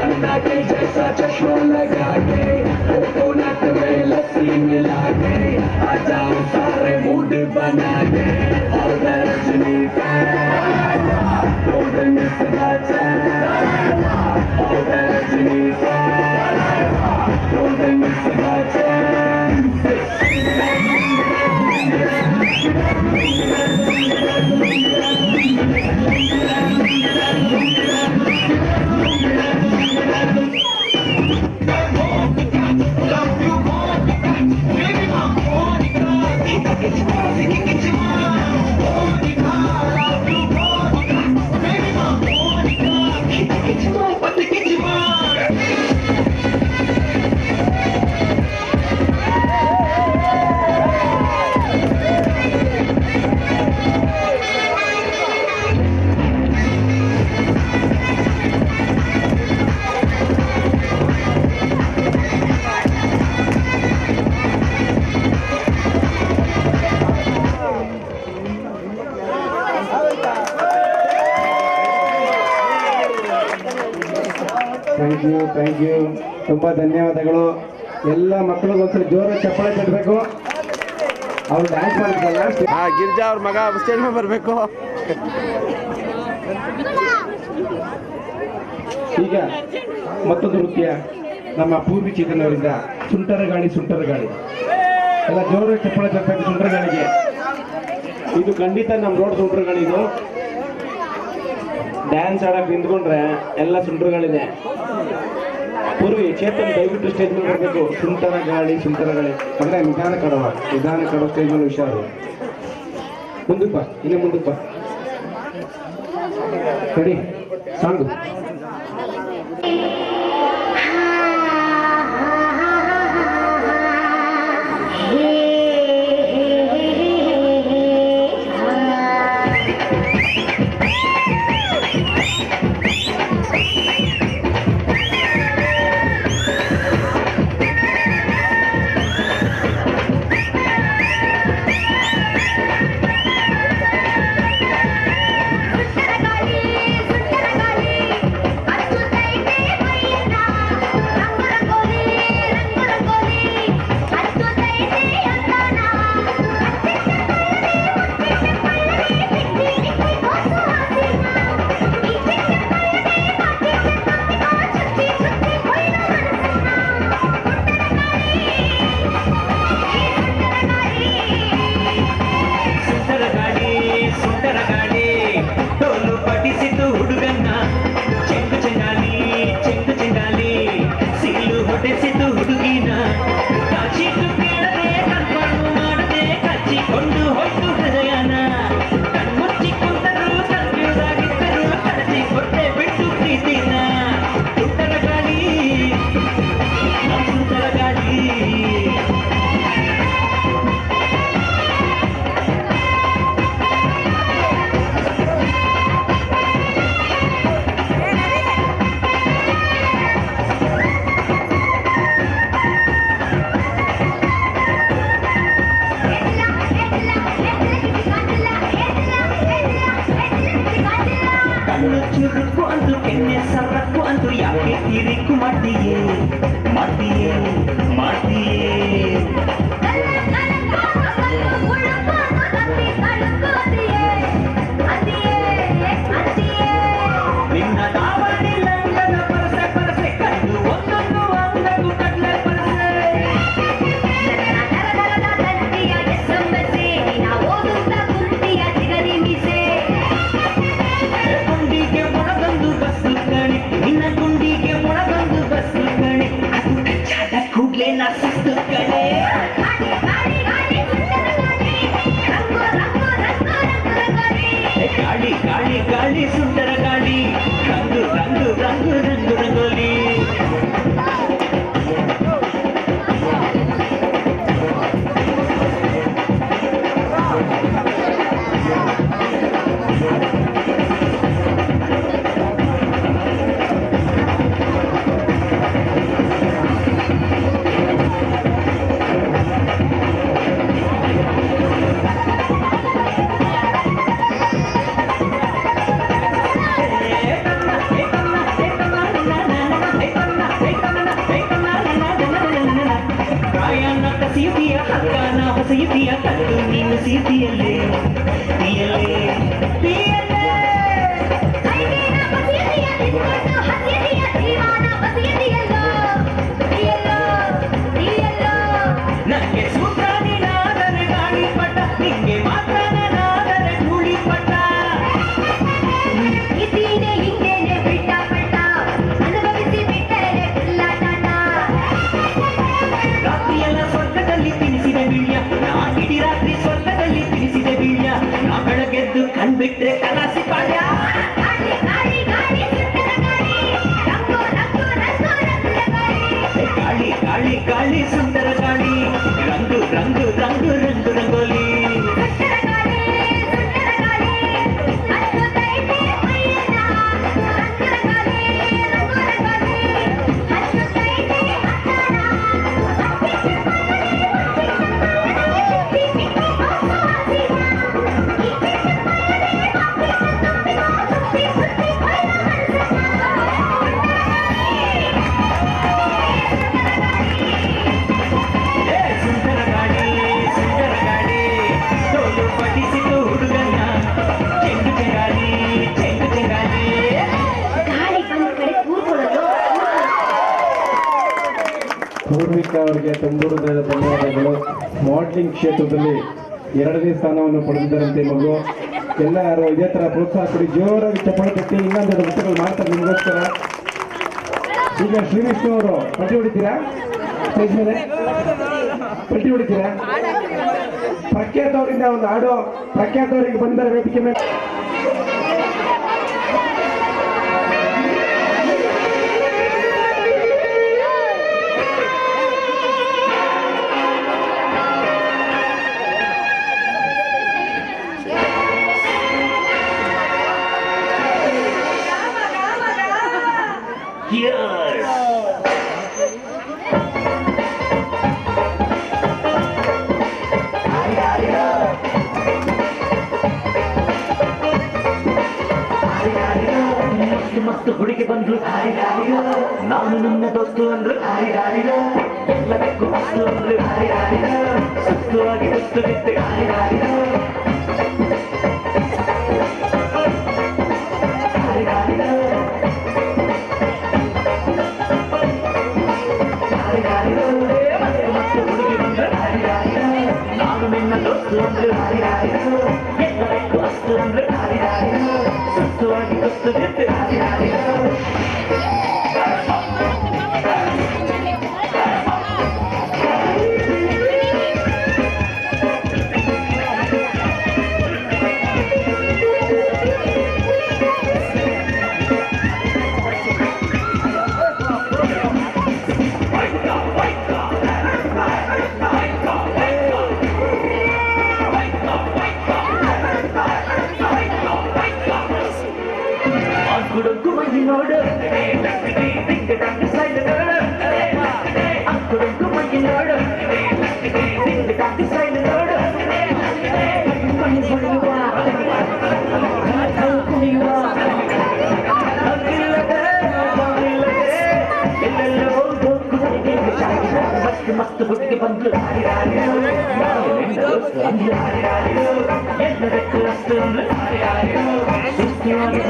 अन्ना के जैसा चश्मा लगा के कोकोनट में लस्सी मिला के आ जाओ सारे मूड बना के और रजनी का golden is the time और रजनी का golden is the time thank you ತುಂಬ ಧನ್ಯವಾದಗಳು. ಎಲ್ಲ ಮಕ್ಕಳಿಗೆ ಒಂದ್ಸಲ ಜೋರಾಗಿ ಚಪ್ಪಾಳೆ ತಟ್ಟಬೇಕು. ಅವ್ರು ಡ್ಯಾನ್ಸ್ ಮಾಡಿದ್ರಲ್ಲ, ಗಿರ್ಜಾ ಅವ್ರ ಮಗ ಸ್ಟೇಜ್ ಮೇಲೆ ಬರಬೇಕು. ಈಗ ಮತ್ತೊಂದು ನೃತ್ಯ ನಮ್ಮ ಪೂರ್ವಿ ಚೇತನವರಿಂದ ಸುಂಟರ ಗಾಳಿ ಎಲ್ಲ ಜೋರಾಗಿ ಚಪ್ಪಾಳೆ ತಟ್ಟಬೇಕು. ಸುಂಟರ ಗಾಳಿಗೆ ಇದು ಖಂಡಿತ ನಮ್ಮ ರೋಡ್ ಸುಂಟರ ಗಾಳಿ. ಇದು ಡ್ಯಾನ್ಸ್ ಆಡಕ್ಕೆ ನಿಂತ್ಕೊಂಡ್ರೆ ಎಲ್ಲ ಸುಂಟರಗಳಿದೆ. ಪೂರ್ವಿ ಚೇತನ್ ದಯವಿಟ್ಟು ಸ್ಟೇಜ್ ಮೇಲೆ ಬರಬೇಕು. ಸುಂಟರ ಗಾಳಿ ಮಗನೇ ನಿಧಾನ ಕಡವ ಸ್ಟೇಜ್ ಮೇಲೆ ಹುಷಾರು. ಮುಂದಕ್ಕೆ ಇನ್ನು ಮುಂದಕ್ಕೆ ರೆಡಿ ಸಾಂಗು. ಅಚ್ಚುತ ಕಣ್ಣು ಚುರುಕು ಅಂದು ಕೆನ್ನೆ ಸರಕು ಅಂದು ಯಾಕೆ ಕಿರಿಕು ಮಾಡ್ತೀಯೇ ಮಾಡ್ತೀಯೇ ಮಾಡ್ತೀಯೇ ನಿನ್ನ ದಾವಣಿ ಲಂಗದ ಪರಸೆ ಪರಸೆ ಕಂಡು ಒಂದೊಂದು ಅಂಗದು ಕಡ್ಲೆ ಪರಸೆ ಗುಂಡಿಗೆ ಮೊಳಗೊಂದು ಬಸ್ಸು ಕಣೆ ನಿನ್ನ ಗುಂಡಿಗೆ ಮೊಳಗೊಂದು ಬಸ್ಸು ಕಣೆ ಅದು ಕಚ್ಚಾದ ಕೂಡ್ಲೆ ನಾ ಸುತ್ತು ಕಣೆ ಗಾಳಿ ಗಾಳಿ ಗಾಳಿ ಸುಂದರ ಗಾಳಿ ರಂಗು ರಂಗು ರಂಗು ರಂಗು ರಂಗೋಲಿ ಸೀತಿಯ ಹಕ್ಕನ ಹೊಸೀತಿಯ ಕಟ್ಟು ನೀನು ಸೀತಿಯಲ್ಲೇ ತೀಯಲ್ಲೇ ತೀಯಲ್ಲೇ ನನಗೆ ಸೂತ್ರ ನೀನಾದರೆ ಗಾಳಿ ಪಟ್ಟ ನಿಂಗೆ ಮಾತ್ರ ನಾನಾದರೆ ಧೂಳಿ ಪಟ್ಟ ರಾತ್ರಿಯೆಲ್ಲ ಸ್ವರ್ಗದಲ್ಲಿ ತಿನಿಸಿದೆ ಬೀಳ್ಯ ನಾ ಇಡೀ ರಾತ್ರಿ ಸ್ವರ್ಗದಲ್ಲಿ ತಿನಿಸಿದೆ ಬೀಳ್ಯ ನಾ ಬೆಳಗೆದ್ದು ಕಣ್ಬಿಟ್ರೆ ಕಲಾಸಿ ಪಾಳ್ಯ ಗಾಳಿ ಗಾಳಿ ಗಾಳಿ ಸುಂದರ ಗಾಳಿ ರಂಗು ರಂಗು ರಂಗು ರಂಗು ರಂಗೋಲಿ ಸುಂದರ ಗಾಳಿ ತೋಲು ಪಡಿಸಿತು ಹುಡುಗನ ಚೆಂಡು ಚೆಂಗಾಲಿ ಚೆಂಡು ಚೆಂಗಾಲಿ ಪೂರ್ವಿಕಾ ಅವರಿಗೆ ತುಂಬು ಹೃದಯದ ಧನ್ಯವಾದಗಳು. ಮಾಡಲಿಂಗ್ ಕ್ಷೇತ್ರದಲ್ಲಿ 2ನೇ ಸ್ಥಾನವನ್ನು ಪಡೆದಿದ್ದಾರಂತೆ ಮಗು. ಎಲ್ಲ ಯಾರು ಇದೇ ತರ ಪ್ರೋತ್ಸಾಹ ಕೊಡಿ, ಜೋರಾಗಿ ಚಪ್ಪಾಳೆ ತಟ್ಟಿ ಇನ್ನೊಂದೆರಡು ವೃತ್ತಗಳು ಮಾಡ್ತಾರೆ ನಿಮಗೋಸ್ಕರ. ಈಗ ಶ್ರೀವಿಷ್ಣು ಅವರು ಪಟ್ಟಿ ಹೊಡಿತೀರಾ? ಸ್ಟೇಜ್ ಮೇಲೆ ಪಟ್ಟಿ ಹೊಡಿತೀರಾ? ಪ್ರಖ್ಯಾತ್ ಅವರಿಂದ ಒಂದು ಹಾಡು, ಪ್ರಖ್ಯಾತ್ ಅವರಿಗೆ ಬಂದರೆ ವೇದಿಕೆ ಮೇಲೆ. ಮಸ್ತು ಹುಡುಗಿ ಬಂದ್ರು ನಾನು ನನ್ನ ದೋಸ್ತು ಅಂದ್ರು ಎಲ್ಲದಕ್ಕೂ ಮಸ್ತು ಅಂದ್ರು ಸುಸ್ತುವಾಗಿ ಸುಸ್ತು ಬಿತ್ತು ಮಸ್ತು ಹುಡುಗಿ ಬಂದ್ರು ನಾನು ನಿನ್ನ ದೋಸ್ತು ಅಂದ್ರು ಎಲ್ಲದಕ್ಕೂ ಮಸ್ತು ಅಂದ್ರು ಸುಸ್ತುವಾಗಿ ಸುಸ್ತು ಬಿತ್ತು Aku main order, tinggal tak decide order. Aku main order, tinggal tak decide order. Main berdua, kau kau ಬಂದು ಎಲ್ಲದಕ್ಕೂ ಅಷ್ಟೊಂದು ಸುಸ್ತಿಯಾಗಿ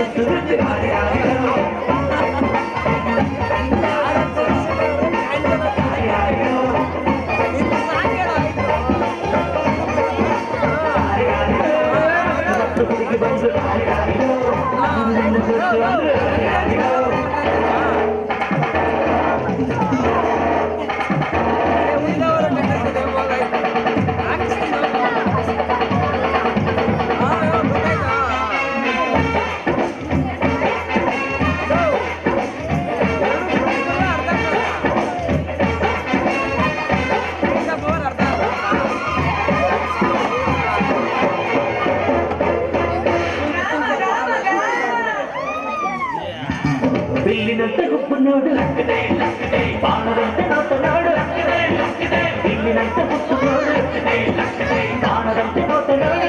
ಬಿಲ್ಲಿನಂತೆ ಹುಬ್ಬು ನೋಡು ಬಾಣದಂತೆ ನೋಟ ನೋಡು ಬಿಲ್ಲಿನಂತೆ ಹುಬ್ಬು ನೋಡು ಬಾಣದಂತೆ ನೋಟ ನೋಡು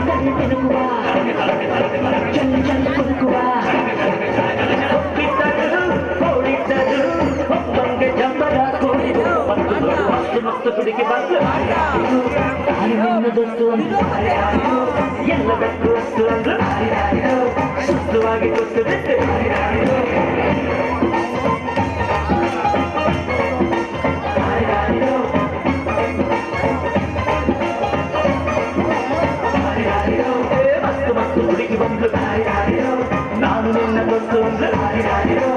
ಕಣ್ಣು ತಿರುಗುವ ಚಲ್ಲಿ ಚಲ್ಲಿ ಕುದುಕುವ ಹೊಕ್ಕಿದ್ದರು ಓಡಿದ್ದರು ಹೊಕ್ಕಂಗೆ ಜಂಬರ ಕೂಡಿದು ಮಸ್ತು ಮಸ್ತು ಹುಡುಗಿ ಬಂದು ನಿನ್ನದೊತ್ತು ಅಂದ್ರು ಎಲ್ಲದಕ್ಕೂ ಅಷ್ಟು ಅಂದ್ರು ಸುತ್ತವಾಗಿ ಗೊತ್ತು ಬಿಟ್ಟು ಮಸ್ತು ಮಸ್ತು ಹುಡುಗಿ ಬಂದು ನಾನು ನಿನ್ನ ಗೊತ್ತು ಅಂದ್ರು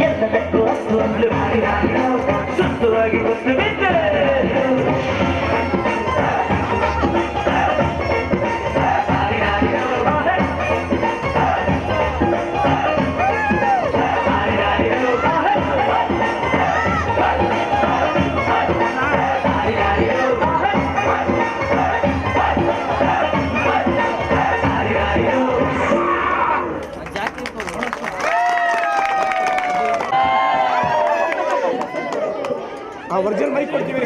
ಎಲ್ಲದಕ್ಕೂ ಅಷ್ಟು ಅಂದ್ರು ಸುತ್ತವಾಗಿ ಗೊತ್ತು ಬಿಟ್ಟು ಒರಿಜಿನಲ್ ಮೈಕ್ ಕೊಡ್ತೀವಿ.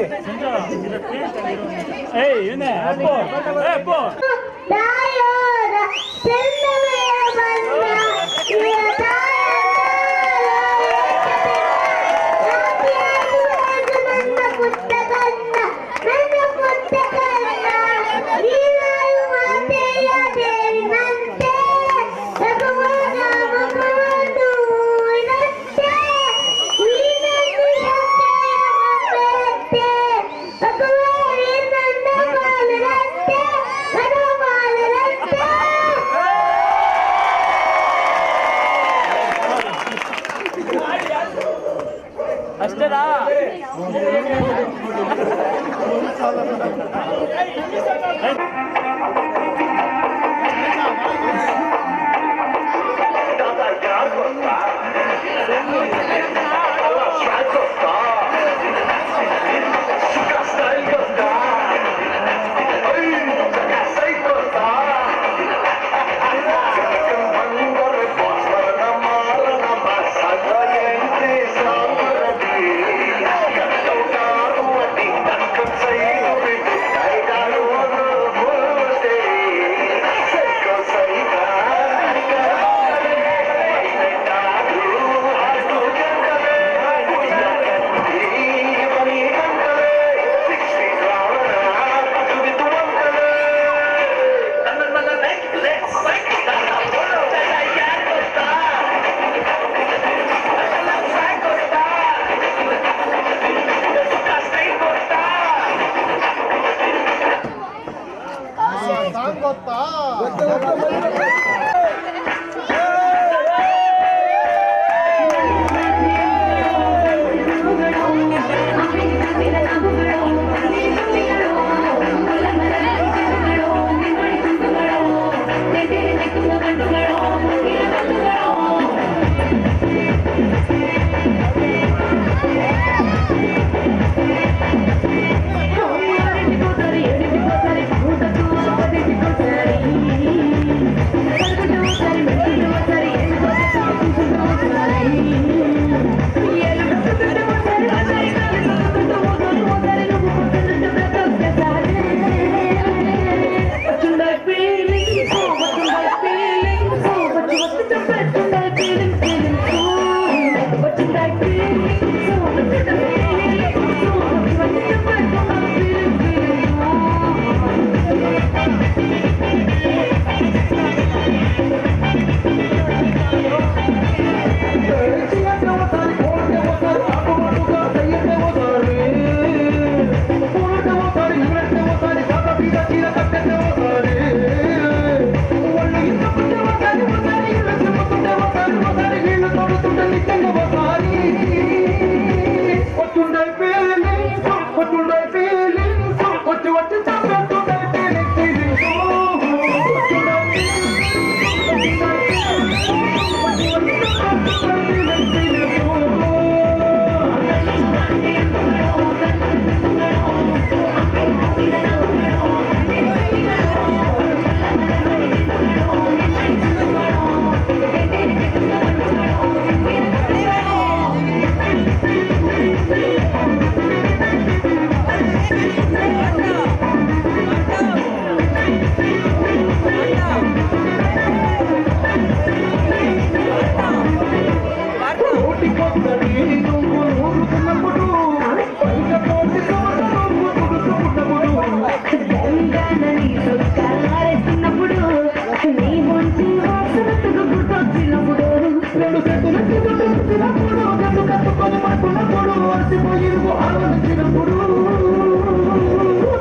రెండు చేతులు కట్టుకున్నప్పుడు గట్టు కట్టుకొని పట్టుకున్నప్పుడు అలసిపోయిరు ఆలోచించినప్పుడు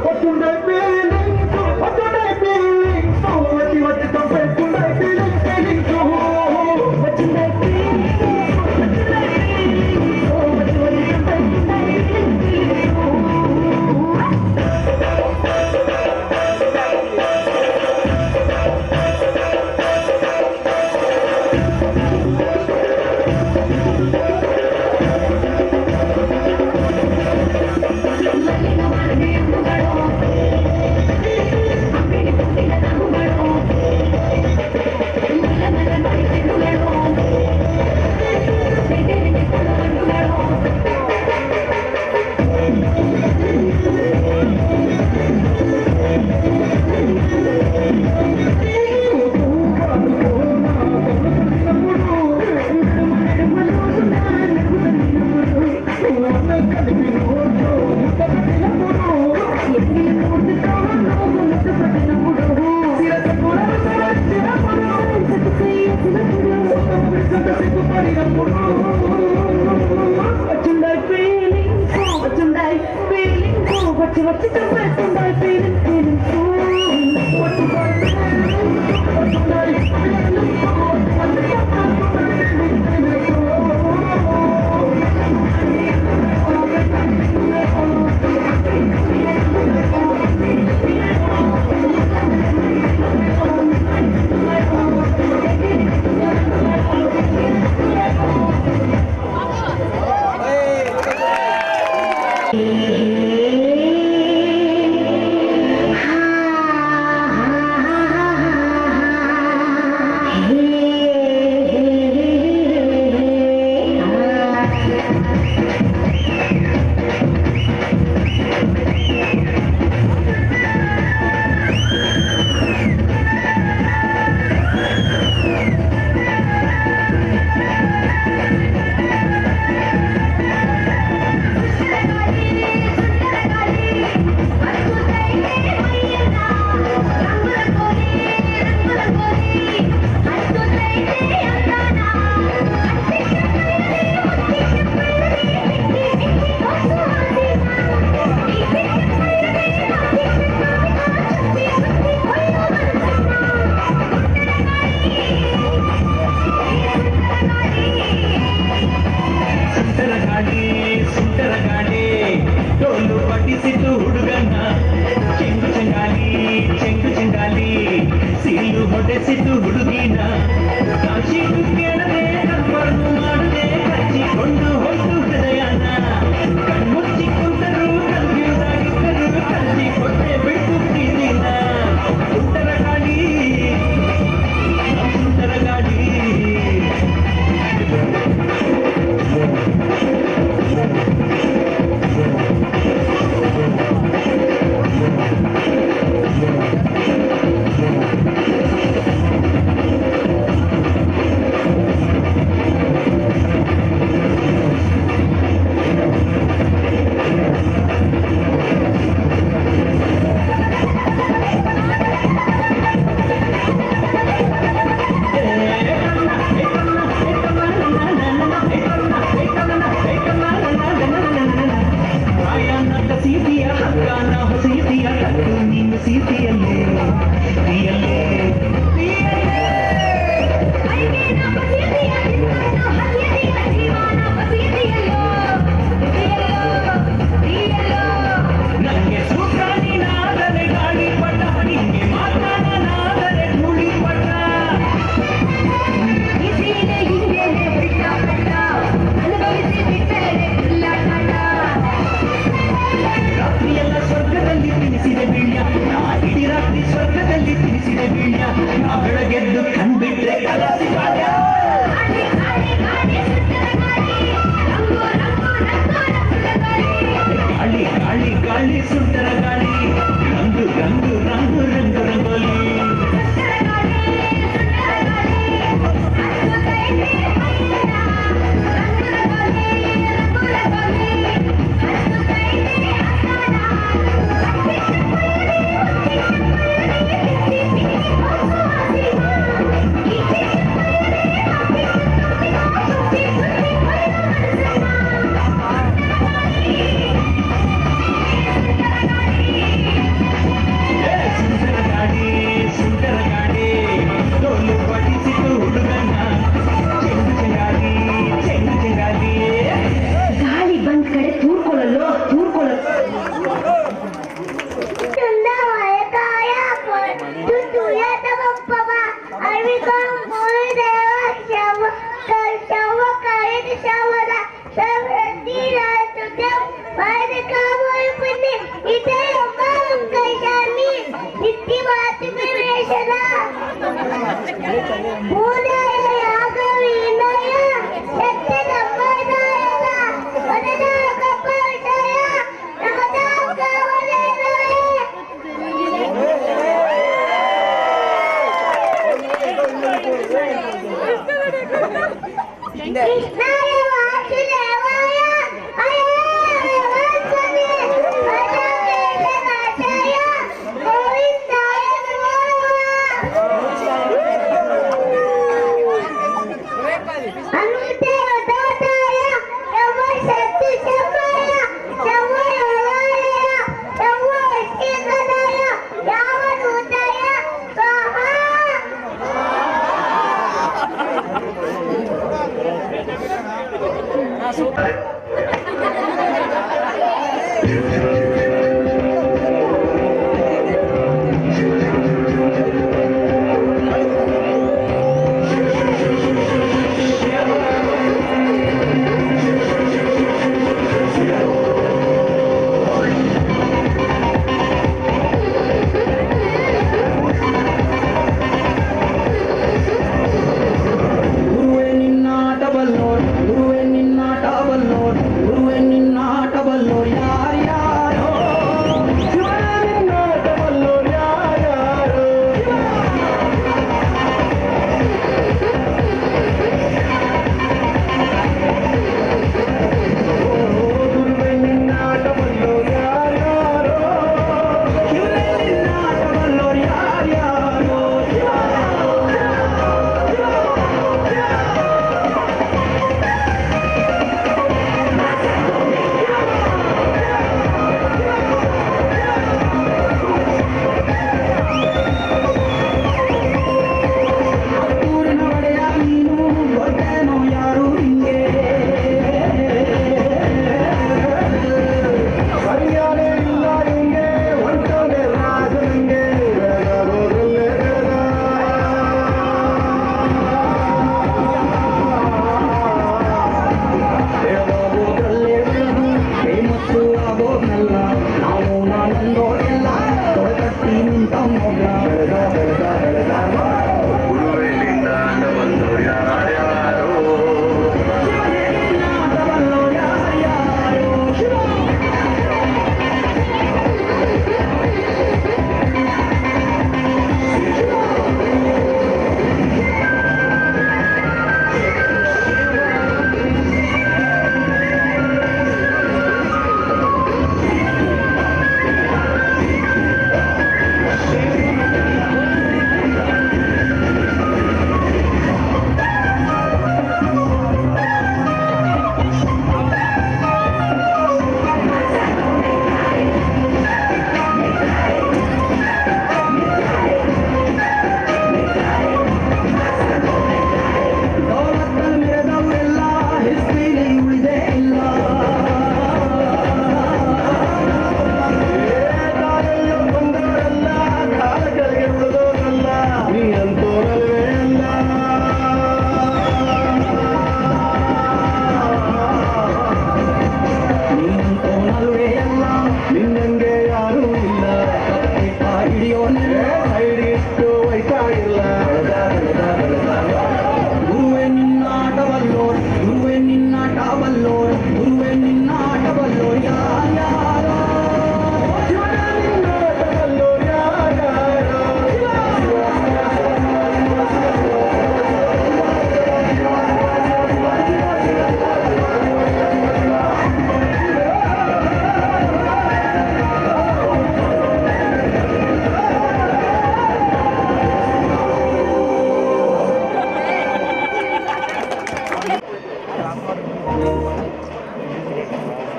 వస్తుండే ఫీలింగ్స్ వస్తుండే ఫీలింగ్స్ వచ్చి వచ్చి చంపేస్తుండే ఫీలింగ్స్ ఫీలింగ్స్ వచ్చిండే ఫీలింగ్స్ వచ్చిండే ఫీలింగ్స్ వచ్చి వచ్చి చంపేస్తుండే ఫీలింగ్స్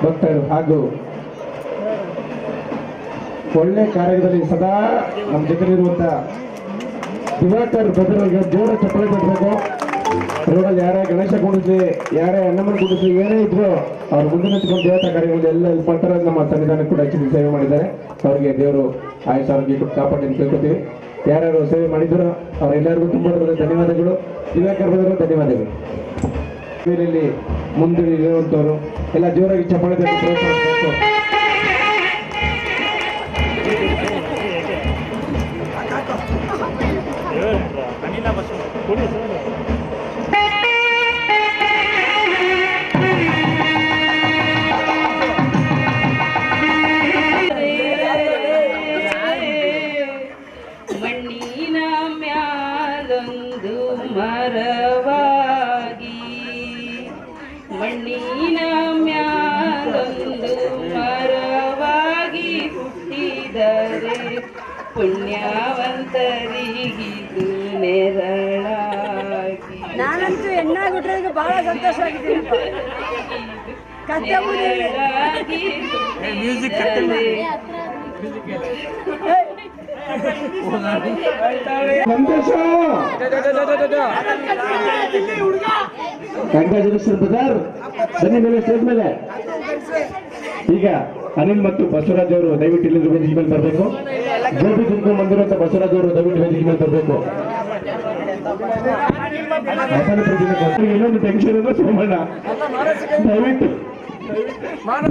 ಭಕ್ತರು ಹಾಗೂ ಒಳ್ಳೆ ಕಾರ್ಯದಲ್ಲಿ ಸದಾ ನಮ್ಮ ಜೊತೆಲಿರುವಂತ ದಿವಾಕರ್ ಬ್ರದರ್ಗೆ ಜೋರ ಚಪ್ಪಲಿ ತಟ್ಟಬೇಕು. ರೋಡಲ್ಲಿ ಯಾರೇ ಗಣೇಶ ಕೂಡಿಸಿ, ಯಾರೇ ಅಣ್ಣಮ್ಮನ ಕೂಡಿಸಿ, ಏನೇ ಇದ್ರು ಅವ್ರು ಮುಂದೆ ನಿಂತ್ಕೊಂಡು ದೇವತಾ ಕಾರ್ಯಗಳು ಎಲ್ಲ ಇಲ್ಲಿ ಮಾಡ್ತಾರೆ. ನಮ್ಮ ಸನ್ನಿಧಾನಕ್ಕೆ ಕೂಡ ಹೆಚ್ಚಿನ ಸೇವೆ ಮಾಡಿದ್ದಾರೆ. ಅವರಿಗೆ ದೇವರು ಆಯುಷ ಆರೋಗ್ಯ ಕೊಟ್ಟು ಕಾಪಾಡಿ ಅಂತ ಕೇಳ್ಕೊತೀವಿ. ಯಾರ್ಯಾರು ಸೇವೆ ಮಾಡಿದ್ರು ಅವರೆಲ್ಲರಿಗೂ ತುಂಬ ಧನ್ಯವಾದಗಳು. ದಿವಾಕರ್ ಬ್ರದರ್ ಧನ್ಯವಾದಗಳು. ಇಲ್ಲಿ ಮುಂದಿರುವಂತವರು ಎಲ್ಲ ಜೋರಾಗಿ ಚಪ್ಪಾಳೆ ತಟ್ಟಿ ಪ್ರೋತ್ಸಾಹಿಸಬೇಕು. ಅನಿಲ ಬಸ್ ಕೊಡಿ ಸರ್. ಮಣ್ಣಿನ ಮ್ಯಾಲೊಂದು ಮರವಾಗಿ, ಮಣ್ಣಿನ ಮ್ಯಾಲೊಂದು ಮರವಾಗಿ ಹುಟ್ಟಿದರೆ ಪುಣ್ಯವಂತರಿಗಿದು ನೆರಳಾಗಿ. ನಾನಂತೂ ಹೆಣ್ಣಾಗ್ಬಿಟ್ರೆ ಬಹಳ ಸಂತೋಷ ಆಗಿದ್ದೀನಿ. ಕತ್ತೆ ಮ್ಯೂಸಿಕ್ ಕಂಗ್ರಾಚುಲೇಷನ್ ಬ್ರದರ್. ಬನ್ನಿ ಮೇಲೆ ಸ್ಟೇಜ್ ಮೇಲೆ. ಈಗ ಅನಿಲ್ ಮತ್ತು ಬಸವರಾಜ್ ಅವರು ದಯವಿಟ್ಟು ಇಲ್ಲಿ ವೇದಿಕೆ ಮೇಲೆ ಬರಬೇಕು. ಗೋಪಿ ತುಂಬ್ಕೊಂಡು ಬಂದಿರುವಂತ ಬಸವರಾಜ್ ಅವರು ದಯವಿಟ್ಟು ವೇದಿಕೆ ಮೇಲೆ ಬರಬೇಕು. ಇನ್ನೊಂದು ಟೆನ್ಷನ್ ಅಂದ್ರೆ ಸೋಮಣ್ಣ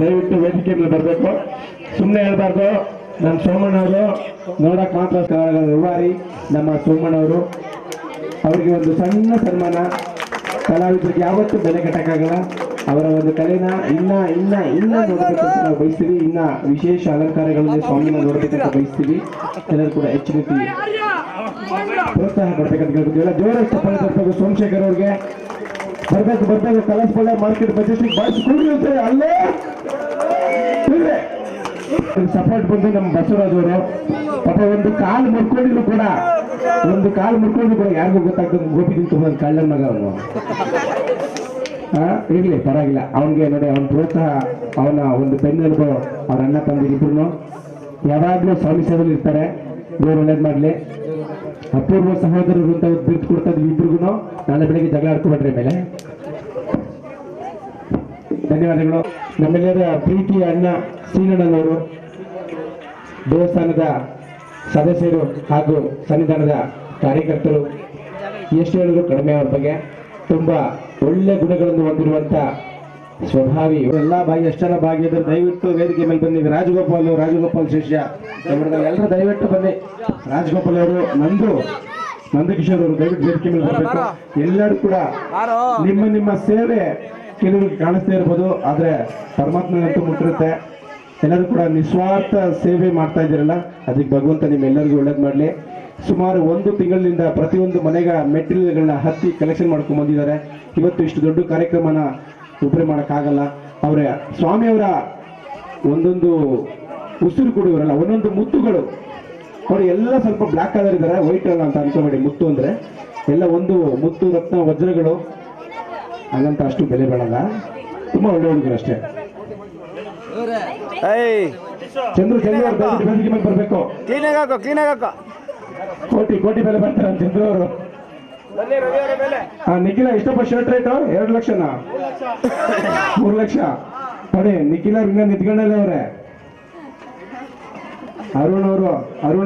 ದಯವಿಟ್ಟು ವೇದಿಕೆ ಮೇಲೆ ಬರಬೇಕು. ಸುಮ್ಮನೆ ಹೇಳ್ಬಾರ್ದು. ನಮ್ಮ ಸೋಮಣ್ಣ ಅವರು ನೋಡಕ್ ಮಾತ್ರ ರೂವಾರಿ ನಮ್ಮ ಸೋಮಣ್ಣ ಅವರು. ಅವರಿಗೆ ಒಂದು ಸಣ್ಣ ಸನ್ಮಾನ. ಕಲಾವಿದರಿಗೆ ಯಾವತ್ತೂ ಬೆಲೆ ಕಟ್ಟಕ್ಕಾಗಲ್ಲ. ಅವರ ಒಂದು ಕಲೆನ ಇನ್ನ ನೋಡಬೇಕಂತ ನಾವು ಬಯಸ್ತೀವಿ. ಇನ್ನ ವಿಶೇಷ ಅಲಂಕಾರಗಳಲ್ಲಿ ಸ್ವಾಮಿನ ನೋಡಬೇಕಂತ ಬಯಸ್ತೀವಿ. ಎಲ್ಲರೂ ಕೂಡ ಹೆಚ್ಚಿನ ರೀತಿ ಪ್ರೋತ್ಸಾಹ ಕೊಡ್ಬೇಕಂತ ಕೇಳ್ತೀವಿ. ಎಲ್ಲ ಜೋರಾಗಿ ಚಪ್ಪಾಳೆ ತರಬೇಕು. ಸೋಮಶೇಖರ್ ಅವ್ರಿಗೆ ಬರ್ಬೇಕು. ಕಲಾಸ್ಪಳ್ಳ ಮಾರ್ಕೆಟ್ ಬಜೆಟ್ಗೆ ಬಳಸ್ಕೊಡ್ರಿ ಅಂತಾರೆ. ಅಲ್ಲೇ ಸಪೋರ್ಟ್ ಬಂದು ನಮ್ಮ ಬಸವರಾಜ್ ಅವರು ಪಾಪ ಒಂದು ಕಾಲು ಮುರ್ಕೊಂಡಿದ್ರು ಕೂಡ ಯಾರಿಗೂ ಗೊತ್ತಾಗ್ತದೆ. ಗೋಪಿ ತುಂಬ ಕಳ್ಳನ ಮಗ ಅವನು. ಇರ್ಲಿ ಪರವಾಗಿಲ್ಲ. ಅವನಿಗೆ ನೋಡಿ ಅವನ ಪ್ರೋತ್ಸಾಹ, ಅವನ ಒಂದು ಬೆನ್ನೆಲುಬು ಅವ್ರ ಅಣ್ಣ ತಂದಿರಿಬ್ರು ಯಾವಾಗ್ಲೂ ಸ್ವಾಮಿ ಸೇವೆಯಲ್ಲಿ ಇರ್ತಾರೆ. ದೇವ್ರು ಒಳ್ಳೇದ್ ಮಾಡ್ಲಿ. ಅಪೂರ್ವ ಸಹೋದರರು ಅಂತ ಬಿರ್ತು ಕೊಡ್ತಾ ಇದ್ವಿ ಇಬ್ರಿಗೂ. ನಾಳೆ ಬೆಳಿಗ್ಗೆ ಜಗಳ ಆಡ್ಕೊಬೇಡ್ರಿ ಮೇಲೆ. ಧನ್ಯವಾದಗಳು. ನಮ್ಮೆಲ್ಲರ ಪ್ರೀತಿಯ ಅಣ್ಣ ಸೀನಣ್ಣನವರು, ದೇವಸ್ಥಾನದ ಸದಸ್ಯರು ಹಾಗೂ ಸನ್ನಿಧಾನದ ಕಾರ್ಯಕರ್ತರು. ಎಷ್ಟು ಹೇಳಿದ್ರು ಕಡಿಮೆ. ಅವ್ರ ಬಗ್ಗೆ ತುಂಬಾ ಒಳ್ಳೆ ಗುಣಗಳನ್ನು ಹೊಂದಿರುವಂತ ಸ್ವಭಾವಿ. ಎಲ್ಲಾ ಭಾಗಿ ಎಷ್ಟೆಲ್ಲ ಭಾಗಿಯಾದ್ರೆ ದಯವಿಟ್ಟು ವೇದಿಕೆ ಮೇಲೆ ಬನ್ನಿ. ರಾಜಗೋಪಾಲ್ ಶಿಷ್ಯ ಎಲ್ಲರೂ ದಯವಿಟ್ಟು ಬನ್ನಿ. ರಾಜಗೋಪಾಲ್ ಅವರು, ನಂದಕಿಶೋರ್ ಅವರು ದಯವಿಟ್ಟು ವೇದಿಕೆ ಮೇಲೆ ಬರಬೇಕು. ಎಲ್ಲರೂ ಕೂಡ ನಿಮ್ಮ ಸೇವೆ ಕೆಲವರಿಗೆ ಕಾಣಿಸ್ತಾ ಇರ್ಬೋದು, ಆದ್ರೆ ಪರಮಾತ್ಮನಂತೂ ಮುಟ್ಟಿರುತ್ತೆ. ಎಲ್ಲರೂ ಕೂಡ ನಿಸ್ವಾರ್ಥ ಸೇವೆ ಮಾಡ್ತಾ ಇದ್ದೀರಲ್ಲ, ಅದಕ್ಕೆ ಭಗವಂತ ನಿಮ್ಮೆಲ್ಲರಿಗೂ ಒಳ್ಳೇದು ಮಾಡಲಿ. ಸುಮಾರು 1 ತಿಂಗಳಿನಿಂದ ಪ್ರತಿಯೊಂದು ಮನೆಗೆ ಮೆಟೀರಿಯಲ್ಗಳನ್ನ ಹತ್ತಿ ಕಲೆಕ್ಷನ್ ಮಾಡ್ಕೊಂಡು ಬಂದಿದ್ದಾರೆ. ಇವತ್ತು ಇಷ್ಟು ದೊಡ್ಡ ಕಾರ್ಯಕ್ರಮನ ಉಪರಿ ಮಾಡೋಕ್ಕಾಗಲ್ಲ. ಅವರೇ ಸ್ವಾಮಿಯವರ ಒಂದೊಂದು ಉಸಿರು ಕೊಡುವರಲ್ಲ, ಒಂದೊಂದು ಮುತ್ತುಗಳು ಅವರು ಎಲ್ಲ ಸ್ವಲ್ಪ ಬ್ಲ್ಯಾಕ್ ಕಲರ್ ಇದ್ದಾರೆ, ವೈಟ್ ಅಲ್ಲ ಅಂತ ಅನ್ಕೋಬೇಡಿ. ಮುತ್ತು ಅಂದ್ರೆ ಎಲ್ಲ ಒಂದು ಮುತ್ತು ರತ್ನ ವಜ್ರಗಳು, ಹಾಗಂತ ಅಷ್ಟು ಬೆಲೆ ಬೇಡಲ್ಲ. ತುಂಬಾ ಒಳ್ಳೆ ಹುಡುಗರು ಅಷ್ಟೇ. ಚಂದ್ರು ವೇದಿಕೆ ಮೇಲೆ ಬರಬೇಕು. ಕ್ಲೀನಾಗ ಕೋಟಿ ಬೆಲೆ ಬರ್ತಾರೆ ಅಂತ ಚಂದ್ರು ಅವರು. ನಿಖಿಲ ಎಷ್ಟಪ್ಪ ಶರ್ಟ್ ರೇಟ್? 2 ಲಕ್ಷನಾ? 3 ಲಕ್ಷ ನೋಡಿ. ನಿಖಿಲ ಹಿಂಗ ನಿಂತ್ಕೊಂಡಲ್ಲ ಅವ್ರೆ. ಅರುಣ್